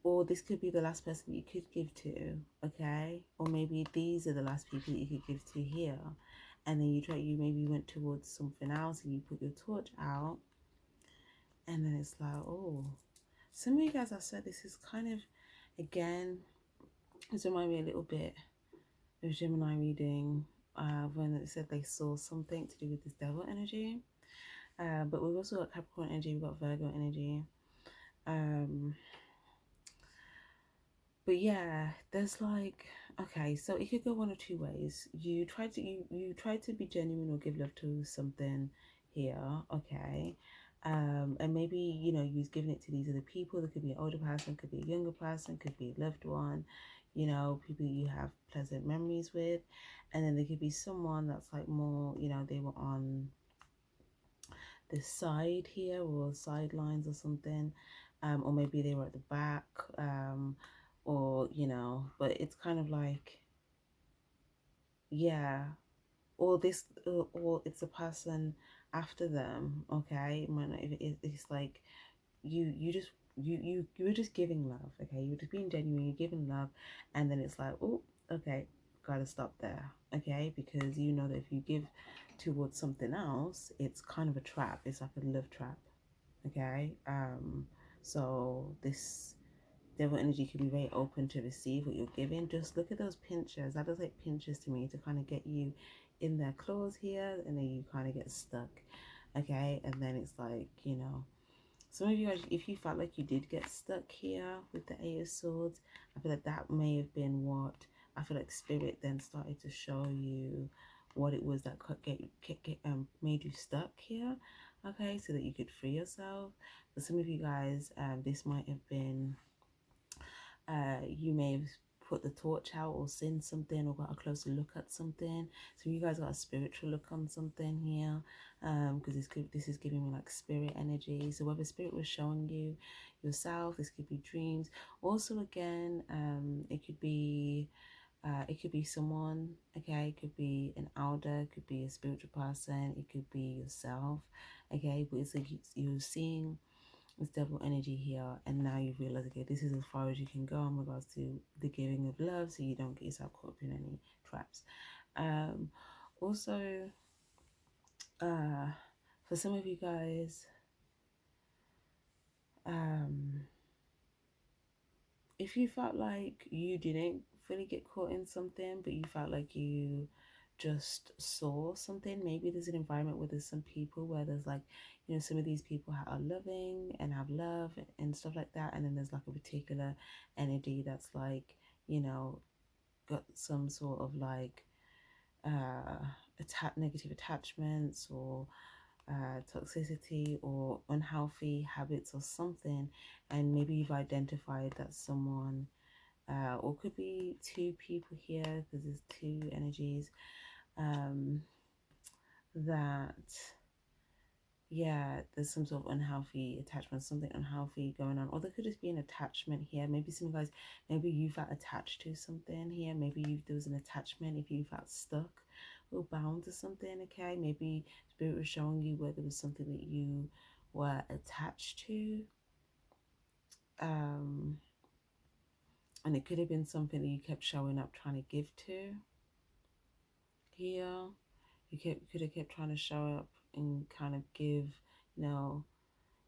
or this could be the last person you could give to, okay? Or maybe these are the last people that you could give to here. And then you maybe went towards something else and you put your torch out. And then it's like, oh. Some of you guys, I said this is kind of, again, this reminded me a little bit of Gemini reading when it said they saw something to do with this devil energy. But we've also got Capricorn energy, we've got Virgo energy. But yeah, there's like, okay, so it could go one of two ways. You try to be genuine or give love to something here, okay, and maybe, you know, you've given it to these other people. There could be an older person, could be a younger person, could be a loved one, you know, people you have pleasant memories with. And then there could be someone that's like more, you know, they were on the side here or sidelines or something, or maybe they were at the back, or, you know, but it's kind of like, yeah, or this, or it's a person after them, okay? When it's like you were just giving love, okay? You were just being genuine, you're giving love, and then it's like, oh, okay, gotta stop there, okay? Because you know that if you give towards something else, it's kind of a trap. It's like a love trap, okay? So this devil energy can be very open to receive what you're giving. Just look at those pinchers. That does like pinchers to me, to kind of get you in their claws here, and then you kind of get stuck, okay? And then it's like, you know, some of you guys, if you felt like you did get stuck here with the Eight of Swords, I feel like that may have been what, I feel like Spirit then started to show you what it was that made you stuck here, okay, so that you could free yourself. For some of you guys, this might have been, you may have put the torch out or seen something or got a closer look at something. So you guys got a spiritual look on something here, because this is giving me like spirit energy. So whether spirit was showing you yourself, this could be dreams. Also, again, it could be someone, okay? It could be an elder, it could be a spiritual person, it could be yourself, okay? But it's like you're seeing this devil energy here, and now you realize, okay, this is as far as you can go in regards to the giving of love, so you don't get yourself caught up in any traps. Also, for some of you guys, if you felt like you didn't fully get caught in something, but you felt like you just saw something, maybe there's an environment where there's some people where there's like, you know, some of these people are loving and have love and stuff like that, and then there's like a particular energy that's like, you know, got some sort of like negative attachments, or toxicity, or unhealthy habits or something, and maybe you've identified that someone, or could be two people here because there's two energies, that yeah, there's some sort of unhealthy attachment, something unhealthy going on, or there could just be an attachment here. Maybe some guys, maybe you felt attached to something here. Maybe there was an attachment if you felt stuck or bound to something. Okay, maybe spirit was showing you where there was something that you were attached to, and it could have been something that you kept showing up trying to give to here. Could have kept trying to show up and kind of give, you know.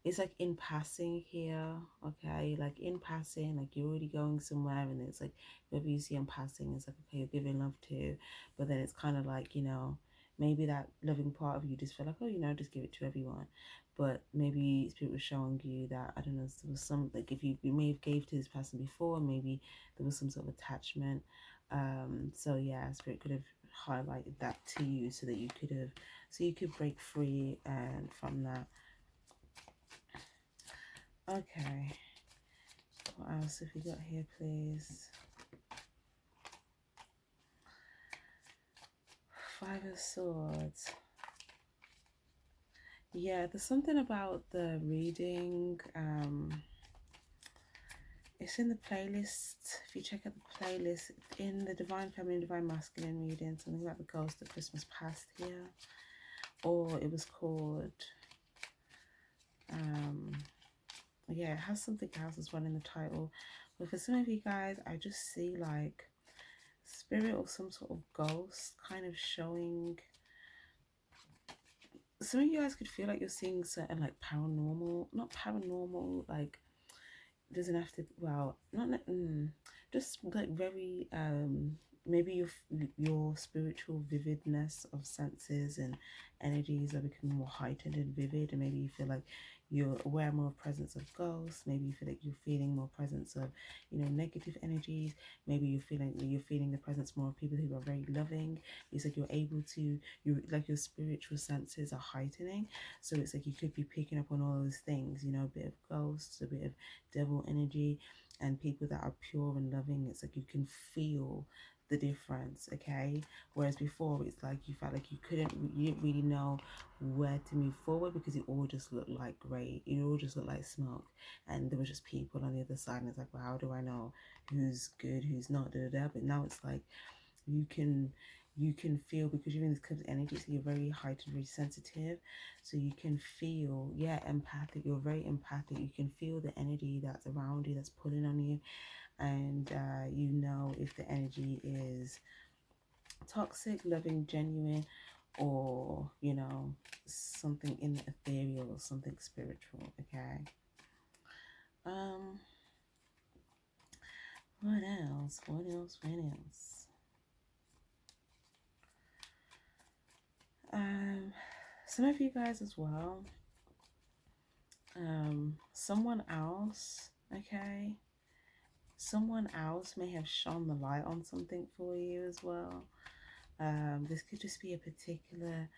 It's like in passing here, okay? Like in passing, like you're already going somewhere, and it's like whoever you see in passing, it's like, okay, you're giving love to, but then it's kind of like, you know, maybe that loving part of you just feel like, oh, you know, just give it to everyone. But maybe spirit was showing you that, I don't know, there was some, like if you may have gave to this person before, maybe there was some sort of attachment. So yeah, spirit could have highlighted that to you so that you could have, so you could break free and from that. Okay, what else have we got here, please? Five of Swords. Yeah, there's something about the reading. It's in the playlist. If you check out the playlist, in the Divine Feminine, Divine Masculine reading, something about the ghost of Christmas past here. Or it was called, yeah, it has something else as well in the title. But for some of you guys, I just see like spirit or some sort of ghost kind of showing. Some of you guys could feel like you're seeing certain like paranormal, not paranormal, like it doesn't have to, well, not just like very maybe your spiritual vividness of senses and energies are becoming more heightened and vivid, and maybe you feel like you're aware more of presence of ghosts. Maybe you feel like you're feeling more presence of, you know, negative energies. Maybe you're feeling the presence more of people who are very loving. It's like you're able to, you like your spiritual senses are heightening, so it's like you could be picking up on all those things, you know, a bit of ghosts, a bit of devil energy, and people that are pure and loving. It's like you can feel the difference, okay? Whereas before it's like you felt like you didn't really know where to move forward because it all just looked like grey, it all just looked like smoke, and there was just people on the other side, and it's like, well, how do I know who's good, who's not, da, da, da. But now it's like you can feel, because you're in this kind of energy, so you're very heightened, very sensitive, so you can feel, yeah, empathic. You're very empathic. You can feel the energy that's around you, that's pulling on you, and you know if the energy is toxic, loving, genuine, or, you know, something in the ethereal, something spiritual. Okay. What else? What else? What else? Some of you guys as well, someone else, okay, someone else may have shone the light on something for you as well. This could just be a particular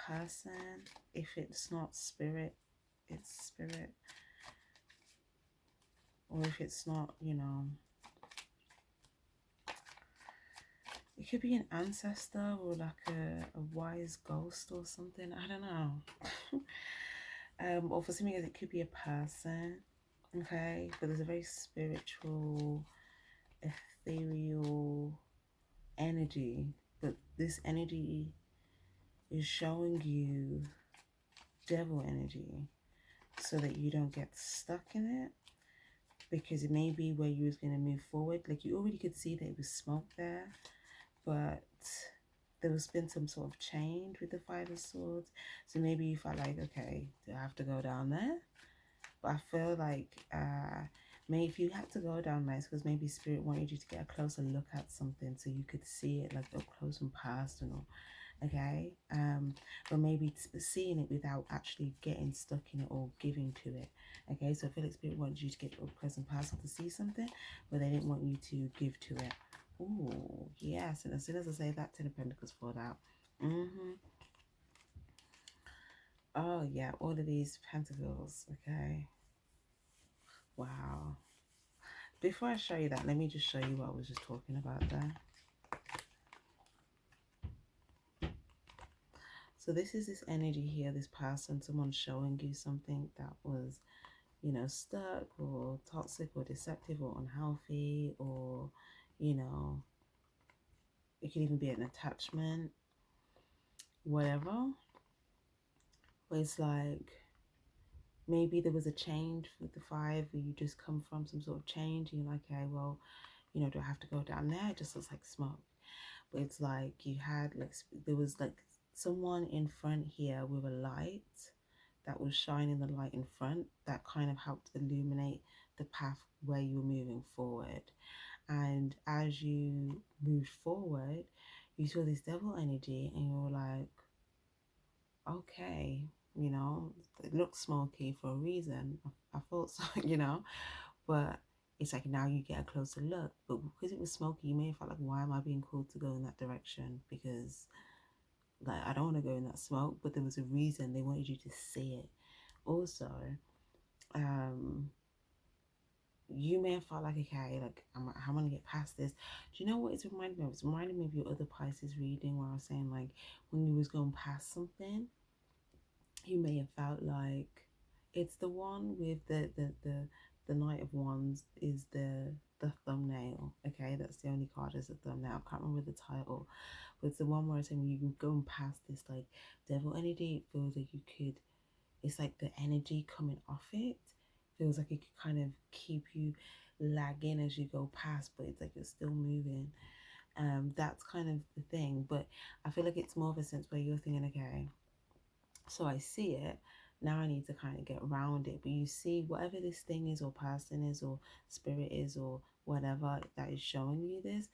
person. If it's not spirit, it's spirit. Or if it's not, you know, it could be an ancestor or like a wise ghost or something. I don't know. Or for some of you guys, it could be a person. Okay, but there's a very spiritual, ethereal energy, but this energy is showing you devil energy so that you don't get stuck in it, because it may be where you was going to move forward. Like you already could see that it was smoke there, but there was been some sort of change with the Five of Swords, so maybe you felt like, okay, do I have to go down there? But I feel like maybe if you had to go down there, because maybe spirit wanted you to get a closer look at something so you could see it like up close and personal, okay? But maybe seeing it without actually getting stuck in it or giving to it, okay? So I feel like spirit wanted you to get up close and personal to see something, but they didn't want you to give to it. Oh yes, and as soon as I say that, Ten of Pentacles fall out. Oh yeah, all of these pentacles, okay. Wow. Before I show you that, let me just show you what I was just talking about there. So this is this energy here, this person, someone showing you something that was, you know, stuck or toxic or deceptive or unhealthy, or, you know, it could even be an attachment, whatever. But it's like maybe there was a change with the five, where you just come from some sort of change and you're like, okay, well, you know, do I have to go down there? It just looks like smoke. But it's like you had like, there was like someone in front here with a light that was shining the light in front that kind of helped illuminate the path where you were moving forward. And as you moved forward, you saw this devil energy and you were like, okay, you know, it looks smoky for a reason. I thought so, you know, but it's like now you get a closer look. But because it was smoky, you may have felt like, why am I being called to go in that direction? Because like I don't want to go in that smoke, but there was a reason they wanted you to see it. Also, um, you may have felt like, okay, like I'm gonna get past this. Do you know what it's reminding me of? It's reminding me of your other Pisces reading where I was saying like when you was going past something, you may have felt like it's the one with the Knight of Wands is the thumbnail. Okay, that's the only card as a thumbnail. I can't remember the title, but it's the one where I say when you can go past this like devil energy, it feels like you could. It's like the energy coming off it feels like it could kind of keep you lagging as you go past, but it's like you're still moving. That's kind of the thing. But I feel like it's more of a sense where you're thinking, okay, so I see it. Now I need to kind of get around it. But you see, whatever this thing is, or person is, or spirit is, or whatever that is showing you this,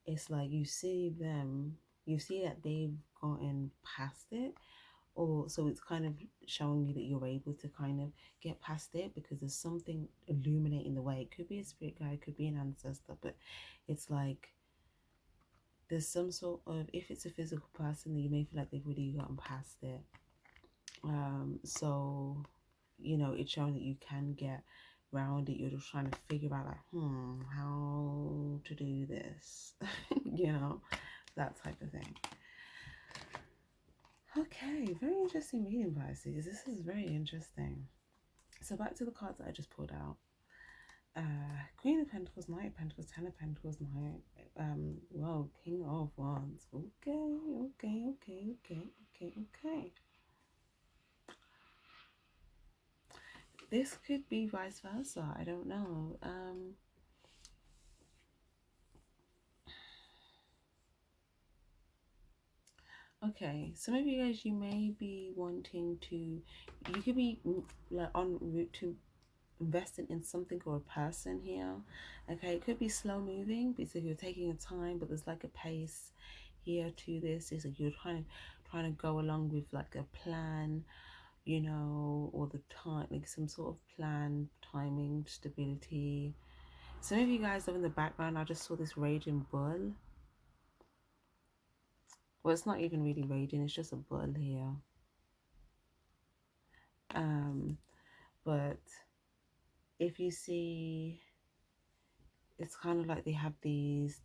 it's like you see them, you see that they've gotten past it. Or so it's kind of showing you that you're able to kind of get past it because there's something illuminating the way. It could be a spirit guide, it could be an ancestor, but it's like there's some sort of, if it's a physical person, you may feel like they've already gotten past it. So, you know, it's showing that you can get around it. You're just trying to figure out like, how to do this, you know, that type of thing. Okay, very interesting reading, Pisces. This is very interesting. So back to the cards that I just pulled out. Queen of Pentacles, Knight of Pentacles, Ten of Pentacles, Knight, well, King of Wands. Okay. This could be vice versa. I don't know. Okay, some of you guys, you may be wanting to, you could be like en route to investing in something or a person here. Okay, it could be slow moving because you're taking your time, but there's like a pace here to this. Is like you're trying to go along with like a plan, you know, or the time, like some sort of plan, timing, stability. Some of you guys are in the background. I just saw this raging bull. Well, it's not even really raging, it's just a bull here. But if you see, it's kind of like they have these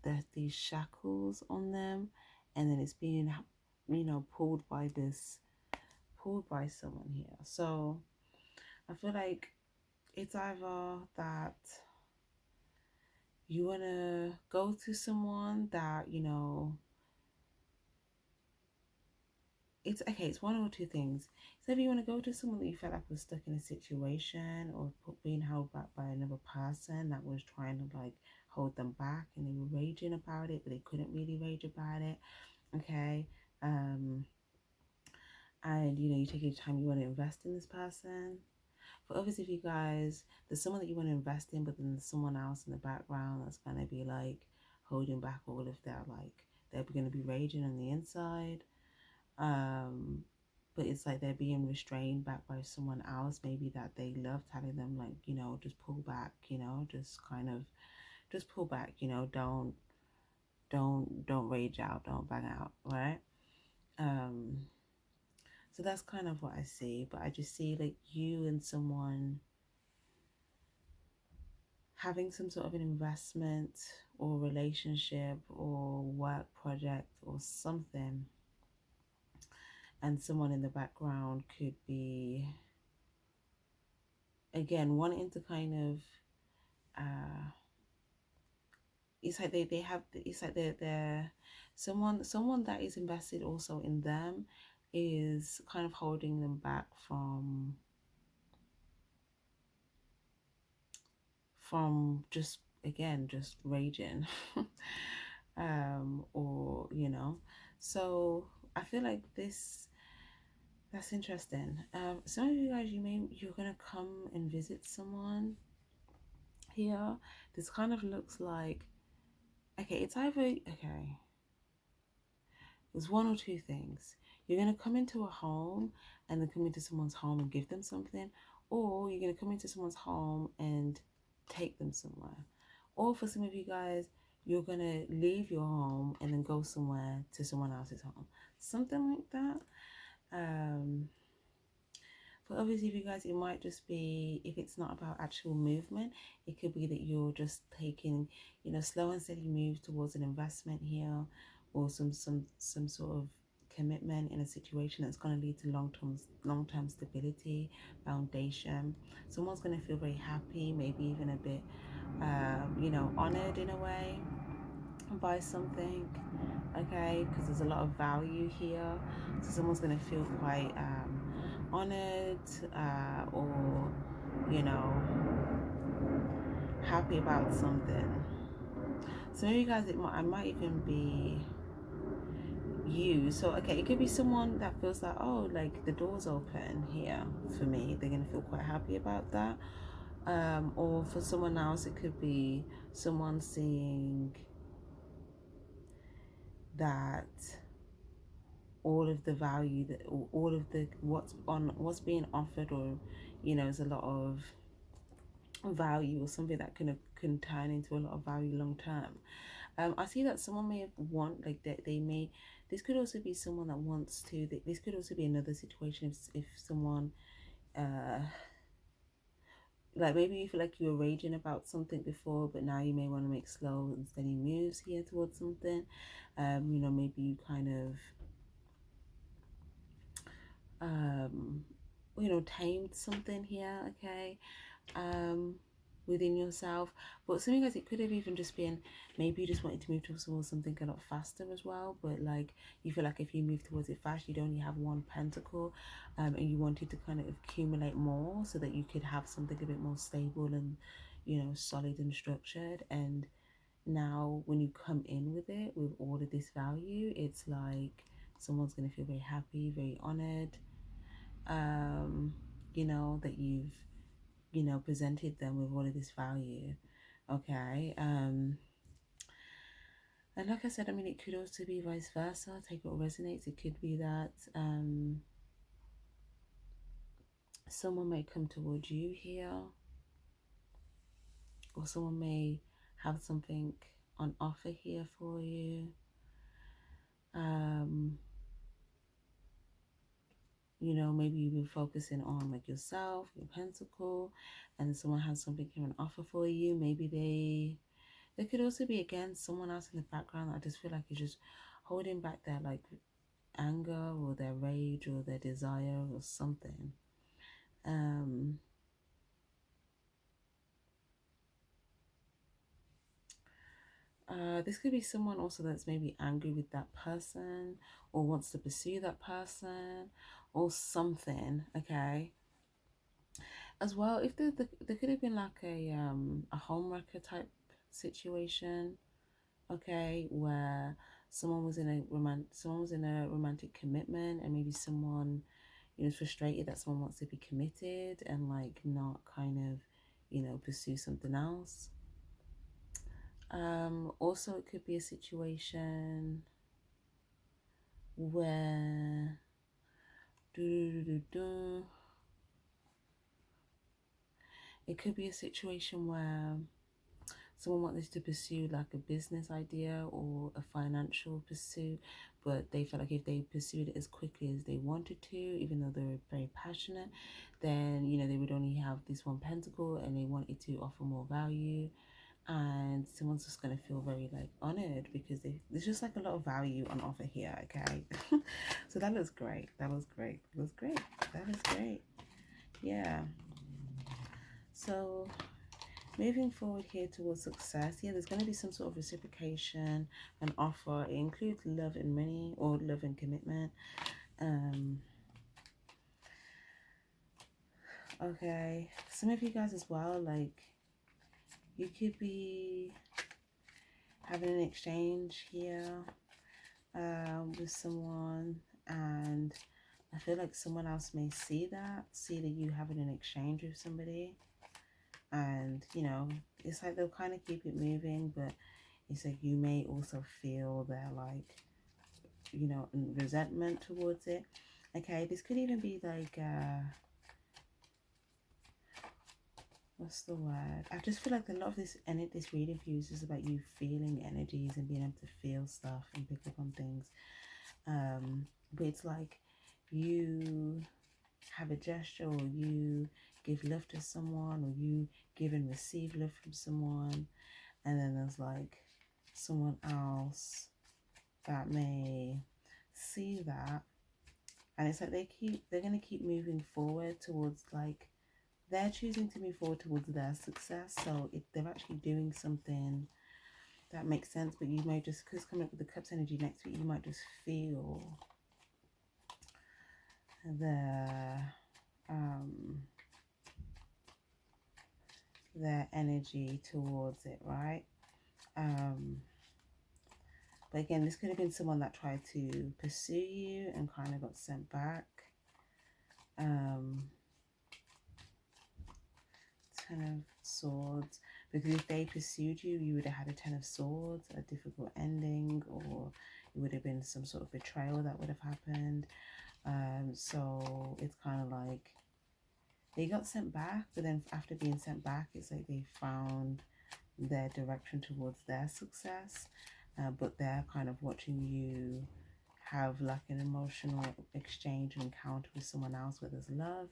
shackles on them, and then it's being, you know, pulled by someone here. So I feel like it's either that you want to go to someone that, you know, it's okay, it's one or two things. So if you want to go to someone that you felt like was stuck in a situation or being held back by another person that was trying to like hold them back, and they were raging about it but they couldn't really rage about it, okay, and you know, you take your time, you want to invest in this person. For others of you guys, there's someone that you want to invest in, but then there's someone else in the background that's going to be like holding back all of that, like they're going to be raging on the inside. But it's like they're being restrained back by someone else, maybe that they love, telling them like, you know, just pull back, you know, just kind of just pull back, you know, don't rage out, don't bang out, right? So that's kind of what I see. But I just see like you and someone having some sort of an investment or relationship or work project or something. and someone in the background could be, again, wanting to kind of it's like they have, it's like they're someone that is invested also in them is kind of holding them back from just, again, just raging. Or so I feel like this, that's interesting. Some of you guys, you're gonna come and visit someone here. This kind of looks like, okay, it's either, okay, there's one or two things. You're going to come into a home and then come into someone's home and give them something, or you're going to come into someone's home and take them somewhere. Or for some of you guys, you're going to leave your home and then go somewhere to someone else's home. Something like that. But obviously, if you guys, it might just be, if it's not about actual movement, it could be that you're just taking, slow and steady moves towards an investment here, or some sort of commitment in a situation that's going to lead to long-term stability, foundation. Someone's going to feel very happy, maybe even a bit, honored in a way by something. Okay, because there's a lot of value here, so someone's going to feel quite honored, or happy about something. So maybe, guys, I might even be you. So okay, it could be someone that feels like, oh, like the door's open here for me. They're going to feel quite happy about that. Or for someone else, it could be someone seeing that all of the value, that all of the what's being offered, or is a lot of value, or something that can turn into a lot of value long term. I see that someone may want, like, that they may, this could also be someone that wants to, this could also be another situation if someone like, maybe you feel like you were raging about something before, but now you may want to make slow and steady moves here towards something. Maybe you kind of tamed something here, okay, within yourself. But some of you guys, it could have even just been, maybe you just wanted to move towards something a lot faster as well, but like, you feel like if you move towards it fast, you'd only have one pentacle, and you wanted to kind of accumulate more so that you could have something a bit more stable and solid and structured. And now when you come in with it, with all of this value, it's like someone's going to feel very happy, very honored, that you've presented them with all of this value. Okay. And like I said, I mean, it could also be vice versa. Take what resonates. It could be that someone may come towards you here, or someone may have something on offer here for you. Maybe you've been focusing on, like, yourself, your pentacle, and someone has something here on offer for you. Maybe there could also be, again, someone else in the background that I just feel like is just holding back their, like, anger or their rage or their desire or something. This could be someone also that's maybe angry with that person, or wants to pursue that person, or something. Okay. As well, if there could have been like a homewrecker type situation, okay, where someone was in a romantic commitment, and maybe someone is frustrated that someone wants to be committed and, like, not kind of pursue something else. Also, it could be a situation where it could be a situation where someone wants to pursue, like, a business idea or a financial pursuit, but they felt like if they pursued it as quickly as they wanted to, even though they were very passionate, then they would only have this one pentacle, and they wanted to offer more value. and someone's just going to feel very like honored because there's just like a lot of value on offer here. Okay. So that looks great. That was great. That was great. That is great. Yeah. So moving forward here towards success, yeah, there's going to be some sort of reciprocation, an offer. It includes love and money, or love and commitment. Okay, some of you guys as well, like, you could be having an exchange here with someone, and I feel like someone else may see that you having an exchange with somebody, and, you know, it's like they'll kind of keep it moving, but it's like you may also feel their, like, you know, resentment towards it. Okay, this could even be like, what's the word? I just feel like a lot of this reading for you is just about you feeling energies and being able to feel stuff and pick up on things. But it's like you have a gesture, or you give love to someone, or you give and receive love from someone, and then there's like someone else that may see that, and it's like they're gonna keep moving forward towards, like, they're choosing to move forward towards their success. So if they're actually doing something that makes sense, but you might just, because coming up with the cups energy next week, you might just feel their energy towards it, right? But again, this could have been someone that tried to pursue you and kind of got sent back. Ten of Swords, because if they pursued you, you would have had a Ten of Swords, a difficult ending, or it would have been some sort of betrayal that would have happened. So it's kind of like they got sent back, but then after being sent back, it's like they found their direction towards their success, but they're kind of watching you have like an emotional exchange and encounter with someone else where there's love,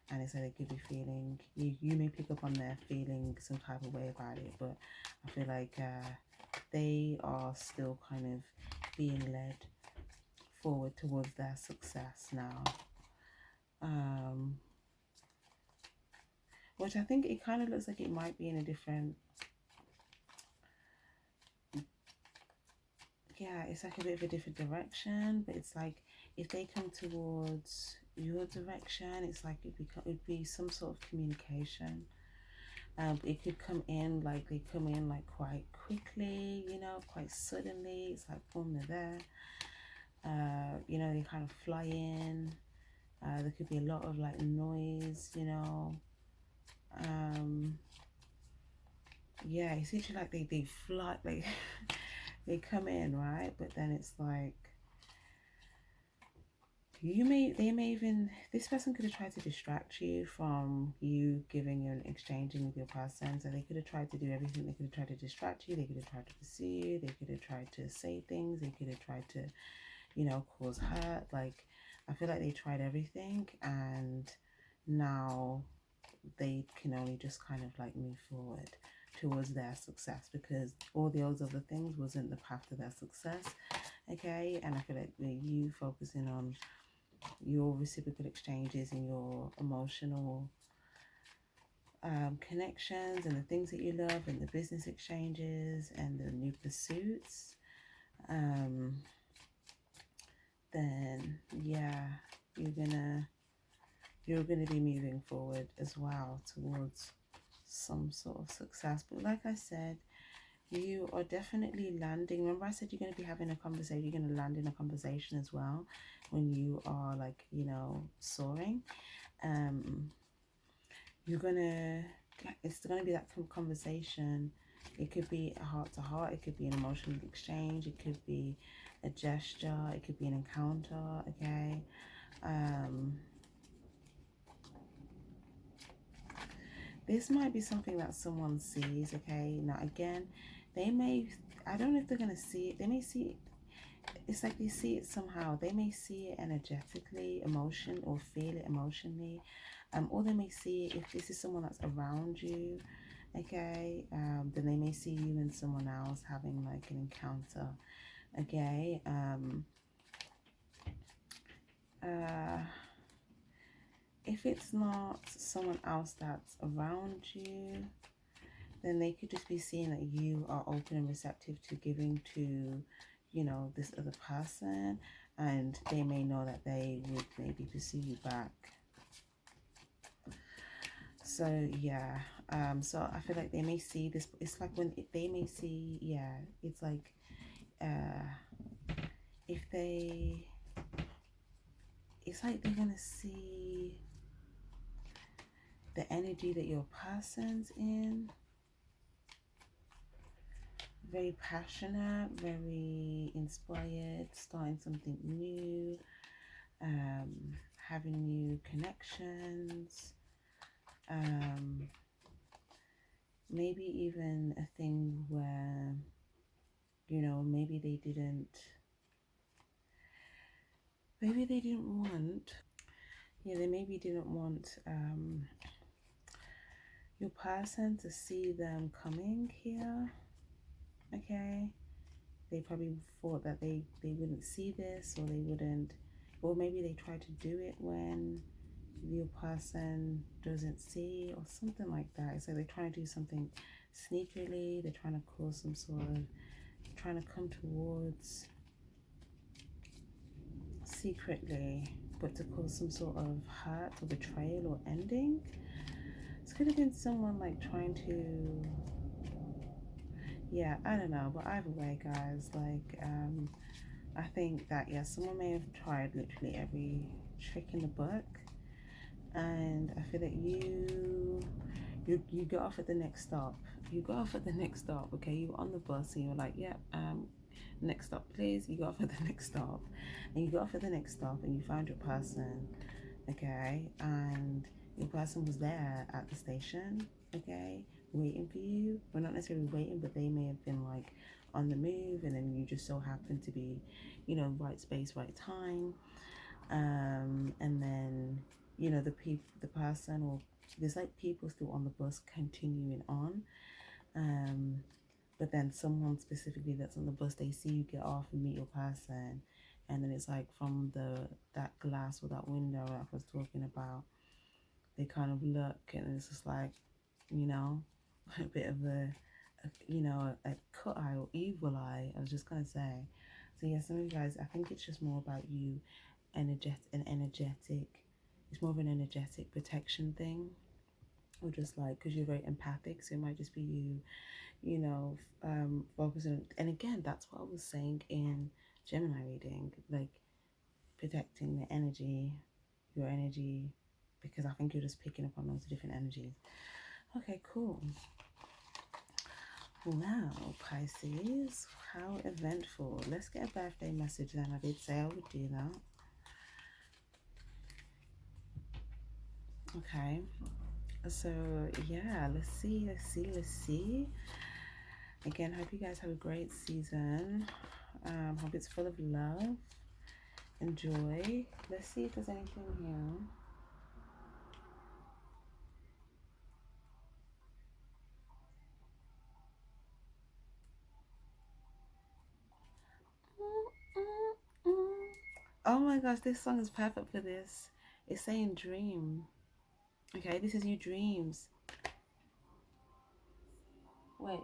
and it's like they could be feeling, you may pick up on their feeling some type of way about it, but I feel like they are still kind of being led forward towards their success now, which I think it kind of looks like it might be in a different, yeah, it's like a bit of a different direction, but it's like if they come towards your direction, it's like it'd be some sort of communication. It could come in like they come in like quite quickly, you know, quite suddenly. It's like boom, they're there. You know, they kind of fly in. There could be a lot of like noise, you know. Yeah, it's literally like they fly, like they come in, right? But then it's like this person could have tried to distract you from you giving and exchanging with your person. So they could have tried to do everything. They could have tried to distract you. They could have tried to pursue you. They could have tried to say things. They could have tried to, you know, cause hurt. Like, I feel like they tried everything, and now they can only just kind of like move forward towards their success, because all those other things wasn't the path to their success. Okay, and I feel like you focusing on your reciprocal exchanges and your emotional connections and the things that you love and the business exchanges and the new pursuits, then yeah, you're gonna be moving forward as well towards some sort of success. But like I said, you are definitely landing. Remember I said you're going to be having a conversation, you're going to land in a conversation as well when you are, like, you know, soaring. You're going to, it's going to be that conversation. It could be a heart to heart, it could be an emotional exchange, it could be a gesture, it could be an encounter. Okay, this might be something that someone sees. Okay, now again, they may, I don't know if they're going to see it, they may see it, it's like they see it somehow. They may see it energetically, or feel it emotionally, or they may see it if this is someone that's around you, okay? Then they may see you and someone else having like an encounter, okay? If it's not someone else that's around you, then they could just be seeing that you are open and receptive to giving to, you know, this other person, and they may know that they would maybe pursue you back. So yeah, so I feel like they may see this. It's like when they may see, yeah, it's like if they, it's like they're gonna see the energy that your person's in. Very passionate, very inspired, starting something new, having new connections, maybe even a thing where, you know, maybe they didn't want, yeah, they maybe didn't want your person to see them coming here, okay? They probably thought that they wouldn't see this, or they wouldn't, or maybe they try to do it when your person doesn't see, or something like that. So they're trying to do something sneakily, they're trying to cause some sort of, trying to come towards secretly, but to cause some sort of hurt or betrayal or ending. This could have been someone like trying to, yeah, I don't know, but either way, guys, like I think that, yeah, someone may have tried literally every trick in the book, and I feel that you got off at the next stop. You got off at the next stop, okay? You were on the bus and you were like, yeah, next stop please. You got off at the next stop, and you got off at the next stop, and you found your person, okay? And your person was there at the station, okay, waiting for you. Well, not necessarily waiting, but they may have been like on the move, and then you just so happened to be, you know, right space, right time. And then, you know, the person, or there's like people still on the bus continuing on, but then someone specifically that's on the bus, they see you get off and meet your person, and then it's like from that glass or that window that I was talking about, they kind of look, and it's just like, you know, a bit of you know, a cut eye or evil eye, I was just gonna say. So yeah, some of you guys, I think it's just more about you, energetic, it's more of an energetic protection thing, or just like because you're very empathic, so it might just be you, you know, focusing. And again, that's what I was saying in Gemini reading, like protecting the energy, your energy, because I think you're just picking up on those different energies. Okay, cool. Wow, Pisces, how eventful. Let's get a birthday message then. I did say I would do that. Okay, so yeah, let's see. Again, hope you guys have a great season. Hope it's full of love and joy. Let's see if there's anything here. Oh my gosh, this song is perfect for this. It's saying dream. Okay, this is your dreams. Wait,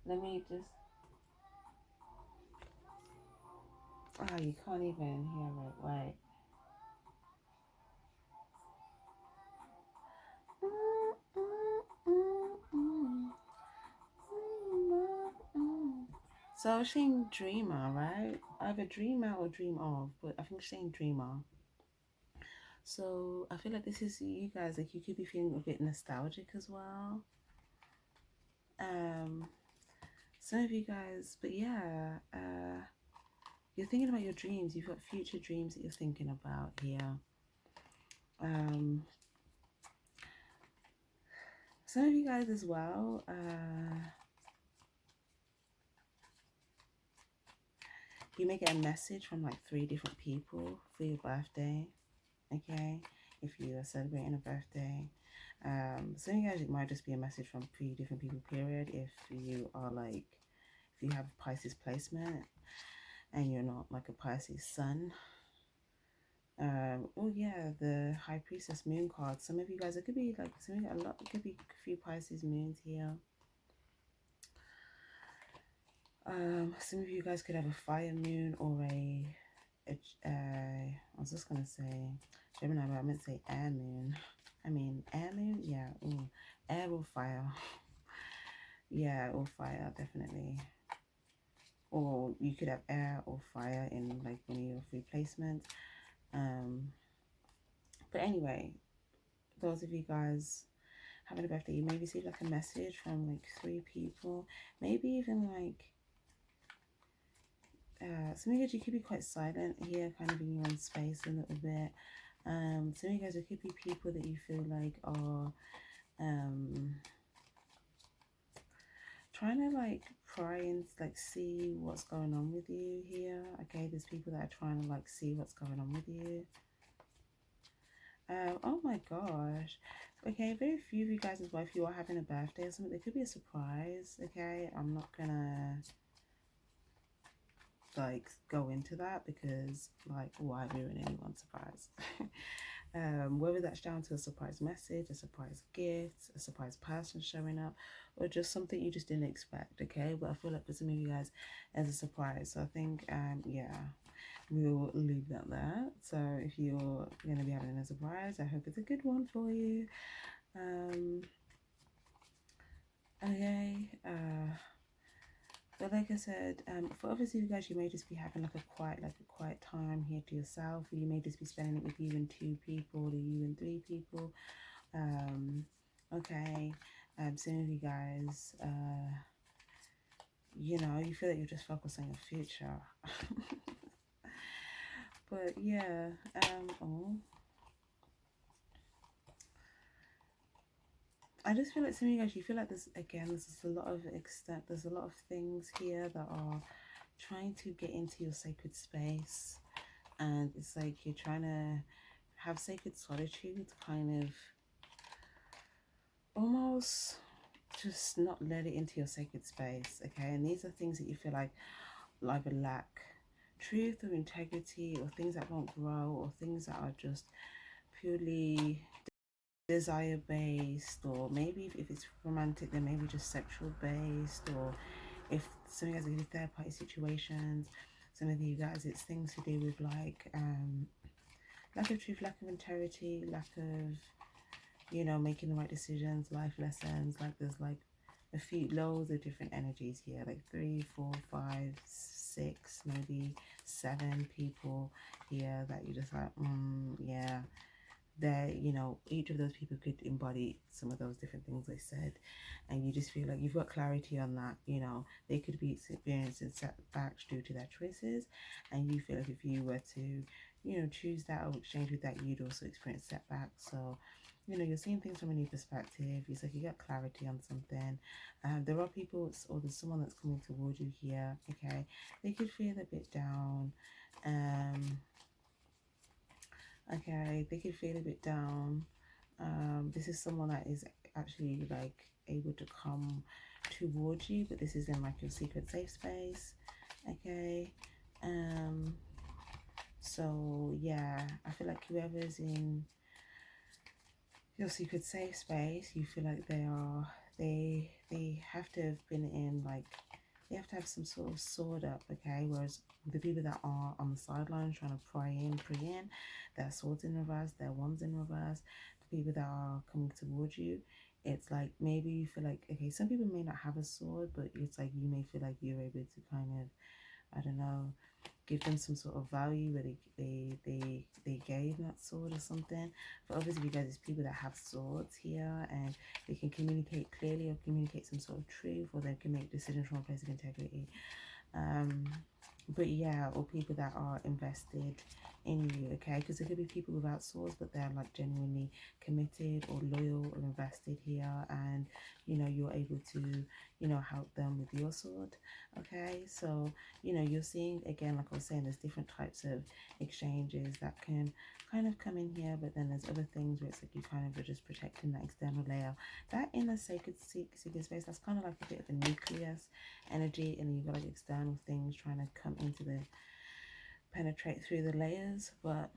let me just. Oh, you can't even hear it. Wait. So I was saying dreamer, right? Either dreamer or dream of, but I think she's saying dreamer. So I feel like this is you guys, like you could be feeling a bit nostalgic as well. Um, some of you guys, but yeah, you're thinking about your dreams. You've got future dreams that you're thinking about here. Some of you guys as well, you may get a message from like 3 different people for your birthday, okay? If you are celebrating a birthday. Some of you guys, it might just be a message from 3 different people, period. If you are like, if you have Pisces placement and you're not like a Pisces sun. Oh yeah, the High Priestess moon card. Some of you guys, it could be like, some of you, a lot, it could be a few Pisces moons here. Some of you guys could have a fire moon or I was just gonna say Gemini, but I meant to say air moon. I mean air moon, yeah. Ooh. Air or fire. Yeah, or fire, definitely. Or you could have air or fire in like one of your 3 placements. But anyway, those of you guys having a birthday, you may receive like a message from like 3 people, maybe even like some of you guys, you could be quite silent here, kind of in your own space a little bit. Some of you guys, it could be people that you feel like are trying to like pry and like see what's going on with you here. Okay, there's people that are trying to like see what's going on with you. Oh my gosh. Okay, very few of you guys as well, if you are having a birthday or something, there could be a surprise. Okay, I'm not gonna like go into that because like why ruin anyone's surprise. Whether that's down to a surprise message, a surprise gift, a surprise person showing up, or just something you just didn't expect. Okay, but I feel like for some of you guys as a surprise, so I think yeah, we'll leave that there. So if you're gonna be having a surprise, I hope it's a good one for you. Okay, but like I said, for obviously you guys, you may just be having like a quiet time here to yourself, or you may just be spending it with you and 2 people, or you and 3 people. Okay, some of you guys, you know, you feel that you're just focused on your future. But yeah, oh, I just feel like some of you guys, you feel like there's a lot of there's a lot of things here that are trying to get into your sacred space, and it's like you're trying to have sacred solitude, kind of almost just not let it into your sacred space. Okay, and these are things that you feel like either lack truth or integrity, or things that won't grow, or things that are just purely desire based, or maybe if it's romantic, then maybe just sexual based, or if some of you guys are in third party situations, some of you guys, it's things to do with like lack of truth, lack of integrity, lack of, you know, making the right decisions, life lessons. Like there's like a few loads of different energies here, like 3, 4, 5, 6, maybe 7 people here that you just like, yeah, that, you know, each of those people could embody some of those different things I said, and you just feel like you've got clarity on that. You know, they could be experiencing setbacks due to their choices, and you feel like if you were to, you know, choose that or exchange with that, you'd also experience setbacks. So, you know, you're seeing things from a new perspective. It's like you get clarity on something. There are people, or there's someone that's coming towards you here. Okay, they could feel a bit down. Okay, they could feel a bit down. This is someone that is actually like able to come towards you, but this is in like your secret safe space. Okay, so yeah, I feel like whoever's in your secret safe space, you feel like they have to have been in like, they have to have some sort of sword up. Okay, whereas the people that are on the sidelines trying to pry in, their swords in reverse, their wands in reverse. The people that are coming towards you, it's like maybe you feel like, okay, some people may not have a sword, but it's like you may feel like you're able to kind of, I don't know, give them some sort of value where they gave that sword or something. But obviously, you guys, it's people that have swords here, and they can communicate clearly or communicate some sort of truth, or they can make decisions from a place of integrity. But yeah, or people that are invested in you, okay? Because there could be people without swords, but they're like genuinely committed or loyal or invested here, and you know, you're able to, you know, help them with your sword, okay? So, you know, you're seeing, again, like I was saying, there's different types of exchanges that can kind of come in here, but then there's other things where it's like you kind of are just protecting that external layer. That inner sacred secret space, that's kind of like a bit of a nucleus energy, and then you've got like external things trying to come into the, penetrate through the layers. But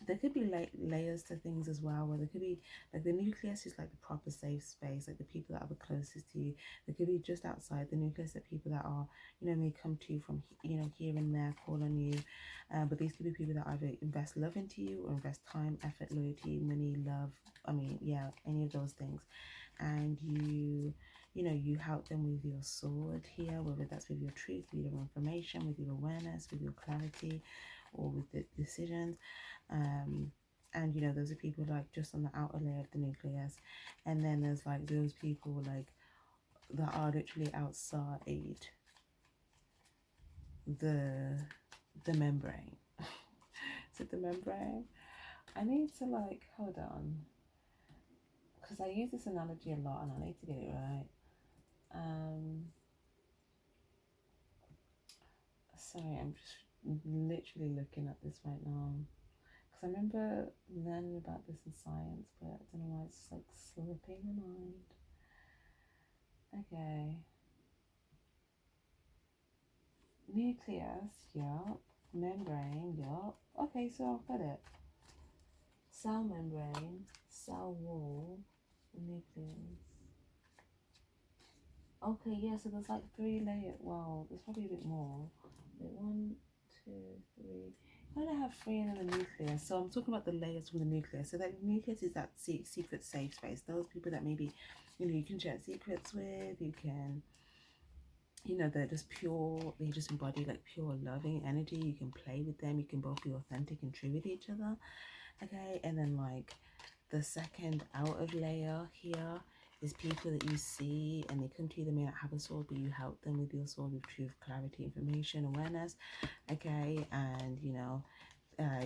there could be layers to things as well, where there could be like the nucleus is like the proper safe space, like the people that are the closest to you. There could be just outside the nucleus that people that are, you know, may come to you from, you know, here and there, call on you, but these could be people that either invest love into you or invest time, effort, loyalty, money, love, I mean, yeah, any of those things. And you know, you help them with your sword here, whether that's with your truth, with your information, with your awareness, with your clarity, or with the decisions. And you know, those are people like just on the outer layer of the nucleus, and then there's like those people like that are literally outside the membrane. Is it the membrane? I need to like, hold on, because I use this analogy a lot and I need to get it right. Sorry, I'm just literally looking at this right now. Because I remember learning about this in science, but I don't know why it's like slipping my mind. Okay. Nucleus, yup. Membrane, yup. Okay, so I've got it. Cell membrane, cell wall, nucleus. Okay, yeah, so there's like 3 layers. Well, there's probably a bit more. Wait, 1, 2, 3. Why do I have 3 in the nucleus? So I'm talking about the layers from the nucleus. So that nucleus is that secret safe space. Those people that maybe, you know, you can share secrets with. You can, you know, they're just pure. They just embody like pure loving energy. You can play with them. You can both be authentic and true with each other. Okay, and then like the second outer layer here is people that you see and they come to you, they may not have a sword, but you help them with your sword with truth, clarity, information, awareness. Okay, and you know,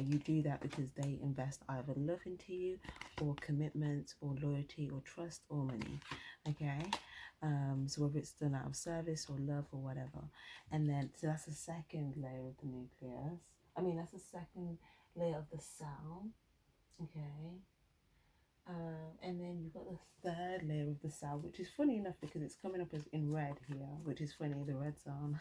you do that because they invest either love into you or commitment or loyalty or trust or money. Okay, so whether it's done out of service or love or whatever. And then so that's the second layer of the nucleus. I mean, that's the second layer of the cell. Okay. And then you've got the third layer of the cell, which is funny enough because it's coming up as in red here, which is funny, the red zone.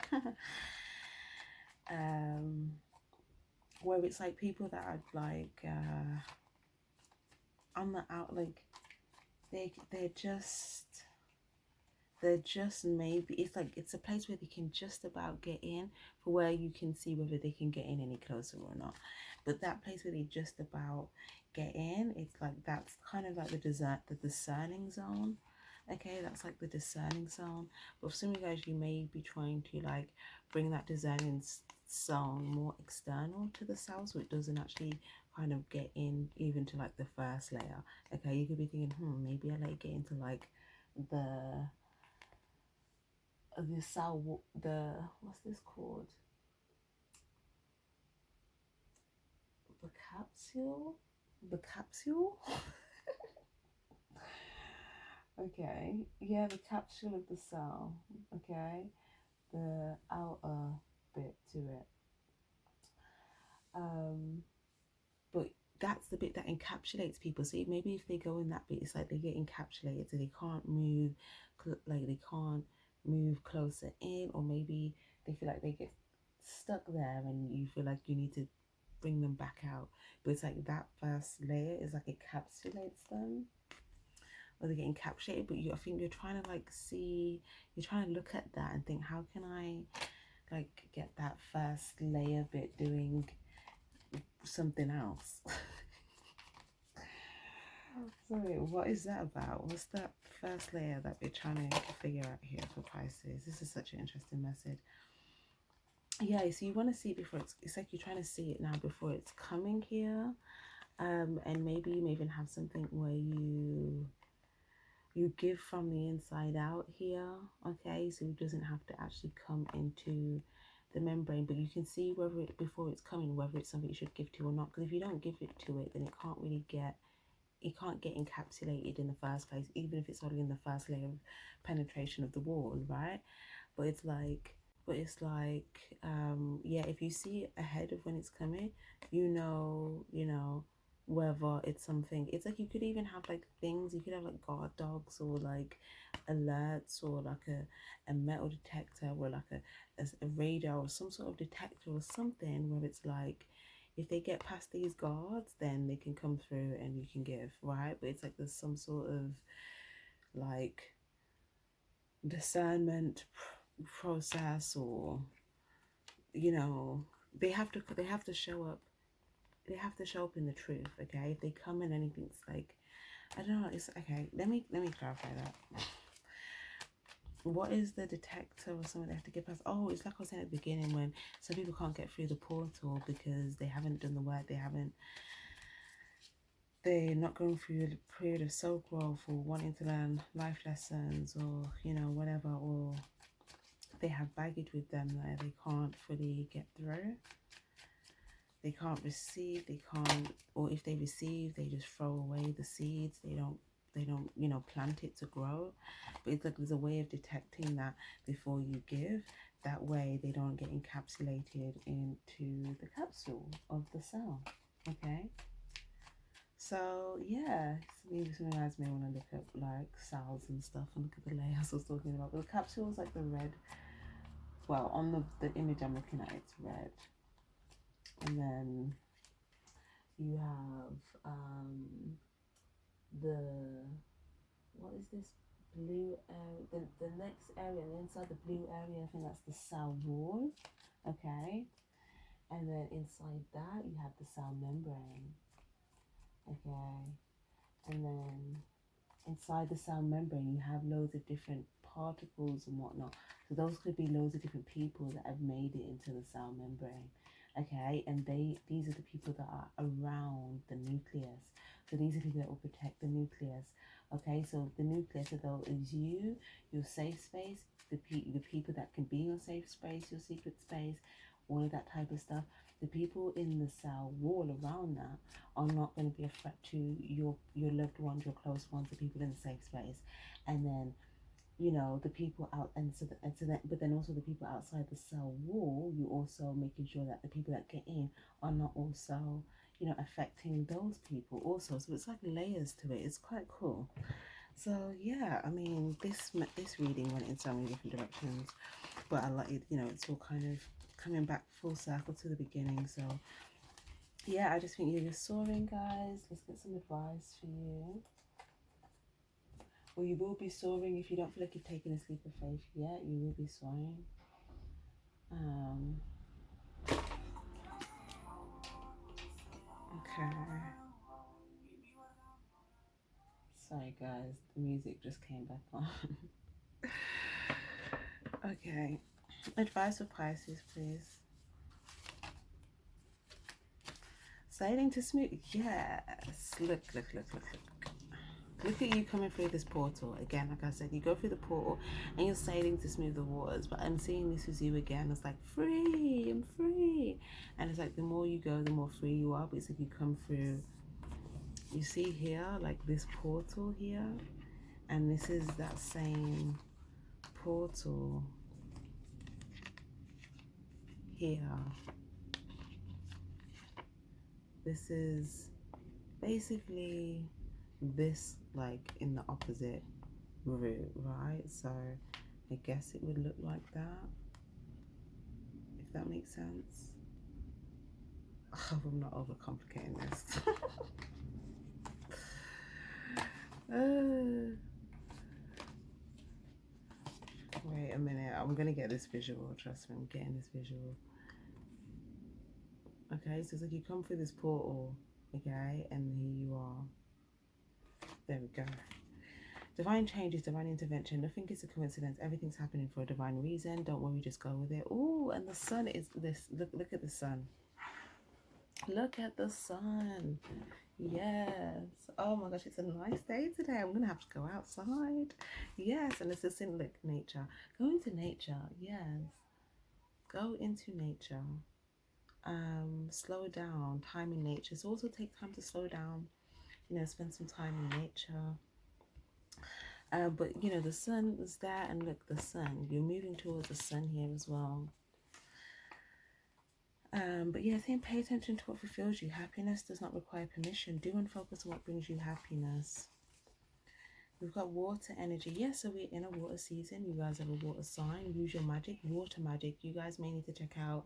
Where it's like people that are like on the out, like they're just maybe, it's like it's a place where they can just about get in, for where you can see whether they can get in any closer or not. But that place where they just about get in, it's like that's kind of like the discerning zone. Okay, that's like the discerning zone. But for some of you guys, you may be trying to like bring that discerning zone more external to the cell, so it doesn't actually kind of get in even to like the first layer. Okay, you could be thinking, maybe I like get into like the cell, the, what's this called, the capsule. Okay, yeah, the capsule of the cell. Okay, the outer bit to it. But that's the bit that encapsulates people. So maybe if they go in that bit, it's like they get encapsulated, so they can't move, like they can't move closer in, or maybe they feel like they get stuck there, and you feel like you need to bring them back out. But it's like that first layer is like it encapsulates them, or they get encapsulated. But I think you're trying to like see, you're trying to look at that and think, how can I like get that first layer bit doing something else? Sorry, what is that about? What's that first layer that we're trying to figure out here for Pisces? This is such an interesting message. Yeah, so you want to see it before it's like you're trying to see it now before it's coming here. And maybe you may even have something where you give from the inside out here. Okay, so it doesn't have to actually come into the membrane, but you can see whether it, before it's coming, whether it's something you should give to or not. Because if you don't give it to it, then it can't really get, it can't get encapsulated in the first place, even if it's only in the first layer of penetration of the wall, right? But it's like, yeah, if you see it ahead of when it's coming, you know whether it's something. It's like you could even have like things, you could have like guard dogs or like alerts or like a metal detector or like a radar or some sort of detector or something where it's like if they get past these guards then they can come through and you can give, right? But it's like there's some sort of like discernment process, or they have to show up, they have to show up in the truth. Okay, if they come in anything's like, I don't know, it's okay, let me clarify that. What is the detector or something they have to get past? Oh, it's like I was saying at the beginning, when some people can't get through the portal because they haven't done the work, they're not going through a period of soul growth or wanting to learn life lessons, or whatever, or they have baggage with them that they can't fully get through. They can't receive, they can't, or if they receive, they just throw away the seeds. They don't plant it to grow. But it's like there's a way of detecting that before you give. That way they don't get encapsulated into the capsule of the cell. Okay. So yeah, maybe some guys may want to look at like cells and stuff and look at the layers I was talking about. But the capsule is like the red. Well, on the image I'm looking at, it's red, and then you have the, what is this blue area, the next area, and inside the blue area, I think that's the cell wall. Okay, and then inside that you have the cell membrane. Okay, and then inside the cell membrane you have loads of different particles and whatnot. So those could be loads of different people that have made it into the cell membrane. Okay, and these are the people that are around the nucleus. So these are people that will protect the nucleus. Okay, so the nucleus, though, is you, your safe space, the people that can be your safe space, your secret space, all of that type of stuff. The people in the cell wall around that are not going to be a threat to your loved ones, your close ones, the people in the safe space. And then the people out, but then also the people outside the cell wall, you also making sure that the people that get in are not also affecting those people also. So it's like layers to it. It's quite cool. So yeah, I mean, this reading went in so many different directions, but I like it. It's all kind of coming back full circle to the beginning. So yeah, I just think you're just soaring, guys. Let's get some advice for you. Well, you will be soaring if you don't feel like you've taken a sleep of faith yet. You will be soaring. Okay. Sorry, guys. The music just came back on. Okay. Advice for Pisces, please. Sailing to smooth. Yes. Look. Look at you coming through this portal. Again, like I said, you go through the portal and you're sailing to smooth the waters. But I'm seeing this as you again. It's like, free, I'm free. And it's like the more you go, the more free you are. But it's like you come through, you see here, like this portal here. And this is that same portal here. This is basically this, like in the opposite route, right? So I guess it would look like that, if that makes sense. Oh, I'm not overcomplicating this. Wait a minute, I'm gonna get this visual, trust me, I'm getting this visual. Okay, so it's like you come through this portal, okay, and here you are. There we go. Divine changes, divine intervention. Nothing is a coincidence. Everything's happening for a divine reason. Don't worry, just go with it. Oh, and the sun is this. Look at the sun. Look at the sun. Yes. Oh my gosh, it's a nice day today. I'm gonna have to go outside. Yes, and it's just in, look, nature. Go into nature. Yes. Go into nature. Slow down. Time in nature. So also take time to slow down. You know, spend some time in nature. But you know, the sun is there, and look, the sun. You're moving towards the sun here as well. But yeah, I think pay attention to what fulfills you. Happiness does not require permission. Do and focus on what brings you happiness. We've got water energy. Yes, so we're in a water season. You guys have a water sign. Use your magic, water magic. You guys may need to check out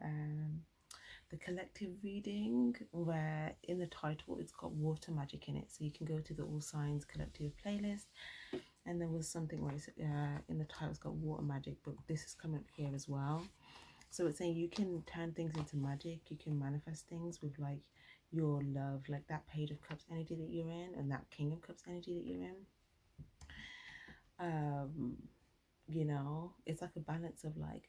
the collective reading, where in the title it's got water magic in it. So you can go to the All Signs collective playlist, and there was something where it's, in the title it's got water magic, but this is coming up here as well. So it's saying you can turn things into magic. You can manifest things with like your love, like that Page of Cups energy that you're in, and that King of Cups energy that you're in. You know, it's like a balance of like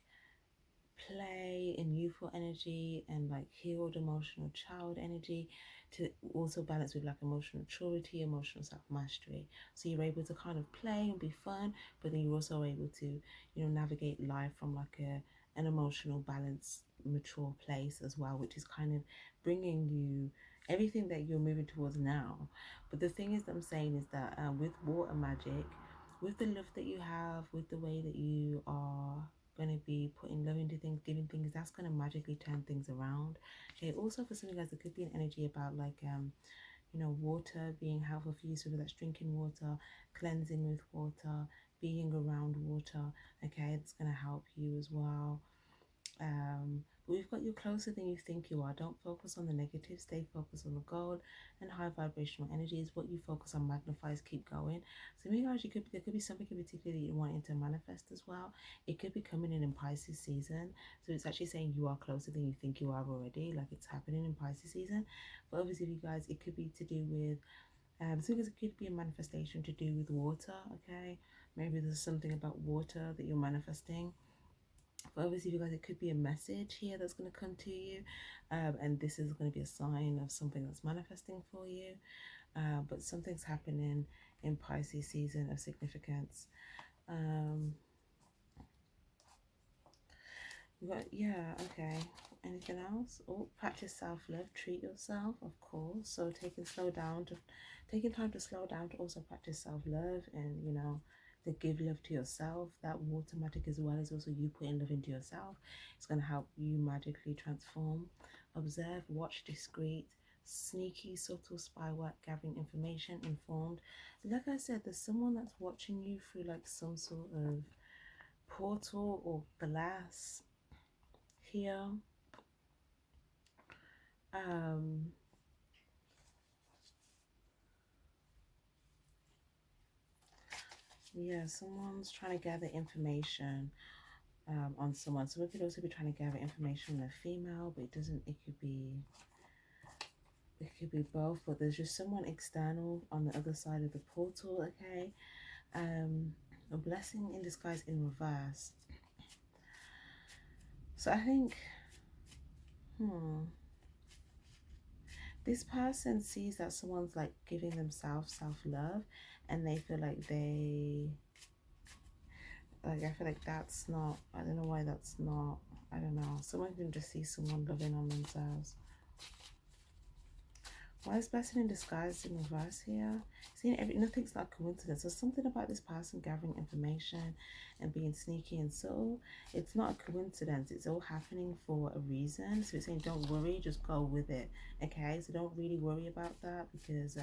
play and youthful energy and like healed emotional child energy, to also balance with like emotional maturity, emotional self-mastery. So you're able to kind of play and be fun, but then you're also able to, you know, navigate life from like an emotional balance, mature place as well, which is kind of bringing you everything that you're moving towards now. But the thing is that I'm saying is that with water magic, with the love that you have, with the way that you are going to be putting love into things, giving things, that's going to magically turn things around. Okay, also for some of you guys, there could be an energy about like you know, water being helpful for you, so whether that's drinking water, cleansing with water, being around water. Okay, it's going to help you as well. But we've got you closer than you think you are. Don't focus on the negative, stay focused on the gold and high vibrational energies. What you focus on magnifies. Keep going. So maybe guys, there could be something in particular that you're wanting to manifest as well. It could be coming in Pisces season, so it's actually saying you are closer than you think you are already, like it's happening in Pisces season. But obviously you guys, it could be to do with so it could be a manifestation to do with water. Okay, maybe there's something about water that you're manifesting. But obviously, you guys, it could be a message here that's going to come to you, and this is going to be a sign of something that's manifesting for you. But something's happening in Pisces season of significance. Yeah, okay. Anything else? Oh, practice self-love. Treat yourself, of course. So taking time to slow down to also practice self-love, and you know, to give love to yourself. That water magic as well is also you putting love into yourself. It's going to help you magically transform. Observe, watch, discreet, sneaky, subtle spy work, gathering information, informed. Like I said, there's someone that's watching you through like some sort of portal or glass here. Yeah, someone's trying to gather information on someone. So we could also be trying to gather information on a female, but it could be both. But there's just someone external on the other side of the portal. Okay, a blessing in disguise in reverse. So I think, this person sees that someone's like giving themselves self-love, and they feel like I feel like that's not, I don't know why that's not, I don't know. Someone can just see someone loving on themselves. Why is blessing in disguise in reverse here? Seeing nothing's like coincidence. There's something about this person gathering information and being sneaky and subtle. It's not a coincidence. It's all happening for a reason. So it's saying don't worry, just go with it. Okay, so don't really worry about that, because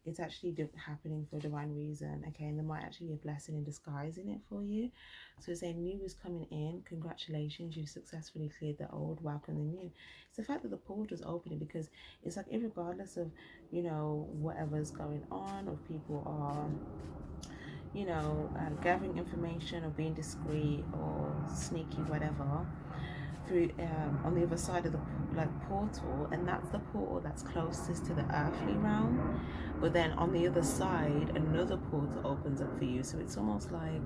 it's actually happening for a divine reason. Okay, and there might actually be a blessing in disguise in it for you. So it's saying new is coming in. Congratulations, you've successfully cleared the old, welcome the new. It's the fact that the portal is opening, because it's like regardless of, you know, whatever's going on, or people are, you know, gathering information or being discreet or sneaky, whatever, through on the other side of the like portal, and that's the portal that's closest to the earthly realm. But then on the other side, another portal opens up for you. So it's almost like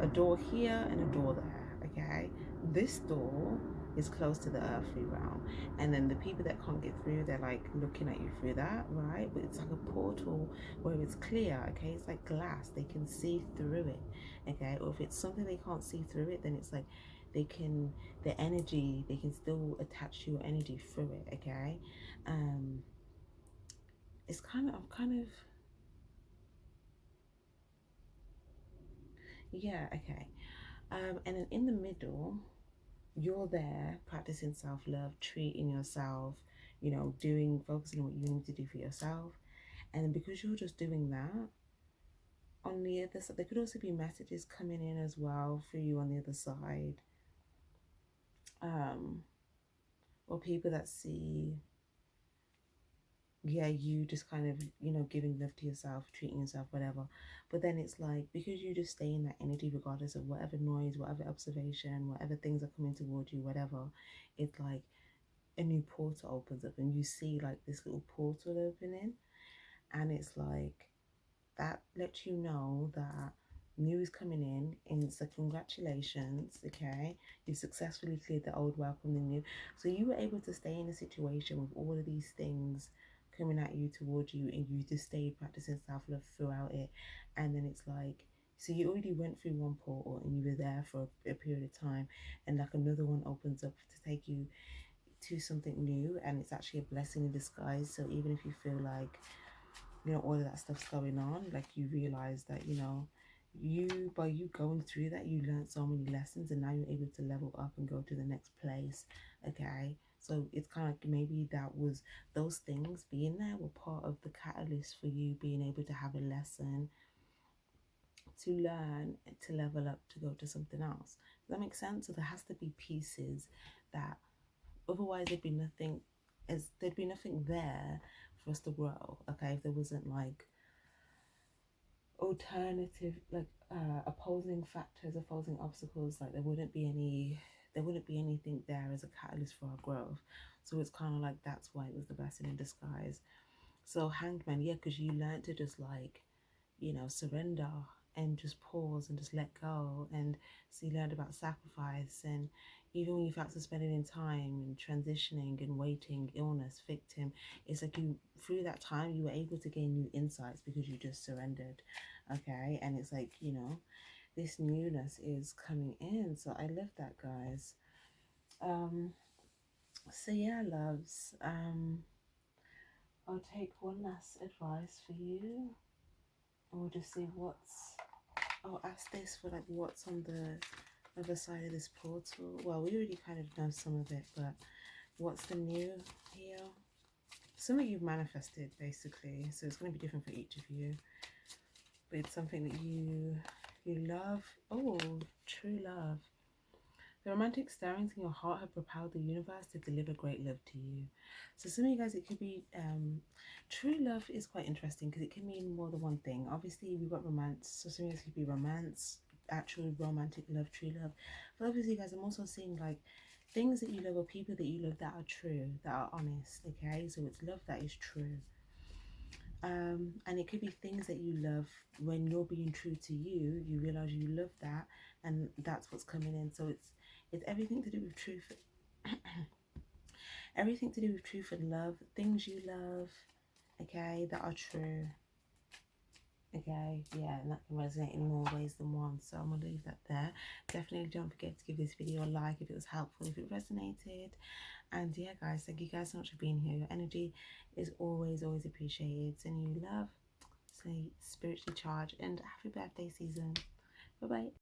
a door here and a door there. Okay, this door is close to the earthly realm, and then the people that can't get through, they're like looking at you through that, right? But it's like a portal where it's clear. Okay, it's like glass, they can see through it. Okay, or if it's something they can't see through it, then it's like they can, the energy, they can still attach to your energy through it, okay? It's kind of, I'm kind of, yeah, okay. And then in the middle, you're there practicing self-love, treating yourself, you know, doing, focusing on what you need to do for yourself. And then because you're just doing that, on the other side, there could also be messages coming in as well for you on the other side. Or people that see, yeah, you just kind of, you know, giving love to yourself, treating yourself, whatever. But then it's like, because you just stay in that energy regardless of whatever noise, whatever observation, whatever things are coming towards you, whatever, it's like a new portal opens up and you see like this little portal opening, and it's like, that lets you know that new is coming in, and so congratulations, okay, you successfully cleared the old, welcome the new. So you were able to stay in a situation with all of these things coming at you, towards you, and you just stayed practicing self-love throughout it. And then it's like, so you already went through one portal and you were there for a period of time, and like another one opens up to take you to something new, and it's actually a blessing in disguise. So even if you feel like, you know, all of that stuff's going on, like, you realize that, you know, you, by you going through that, you learned so many lessons, and now you're able to level up and go to the next place, okay? So it's kind of like, maybe that was, those things being there were part of the catalyst for you being able to have a lesson, to learn, to level up, to go to something else. Does that make sense? So there has to be pieces that, otherwise there'd be nothing, as there'd be nothing there for us to grow, okay? If there wasn't like alternative, like opposing factors, opposing obstacles, like there wouldn't be any, there wouldn't be anything there as a catalyst for our growth. So it's kind of like, that's why it was the blessing in disguise. So Hanged Man, yeah, because you learned to just like, you know, surrender and just pause and just let go. And so you learned about sacrifice, and even when you felt suspended in time and transitioning and waiting, illness, victim, it's like you, through that time, you were able to gain new insights because you just surrendered, okay? And it's like, you know, this newness is coming in. So I love that, guys. um so yeah, loves, I'll take one last advice for you, and we'll just see what's, I'll ask this for like, what's on the other side of this portal. Well, we already kind of know some of it, but what's the new here? Something you've manifested, basically. So it's going to be different for each of you. But it's something that you love. Oh, true love. The romantic stirrings in your heart have propelled the universe to deliver great love to you. So some of you guys, it could be, true love is quite interesting because it can mean more than one thing. Obviously, we've got romance. So some of you guys could be romance, actual romantic love, true love. But obviously, guys, I'm also seeing like things that you love or people that you love that are true, that are honest, okay? So it's love that is true. And it could be things that you love. When you're being true to you, you realize you love that, and that's what's coming in. So it's everything to do with truth, everything to do with truth and love, things you love, okay, that are true, okay? Yeah, and that can resonate in more ways than one. So I'm gonna leave that there. Definitely don't forget to give this video a like if it was helpful, if it resonated. And yeah, guys, thank you guys so much for being here. Your energy is always appreciated. Sending you love, stay spiritually charged, and happy birthday season. Bye bye.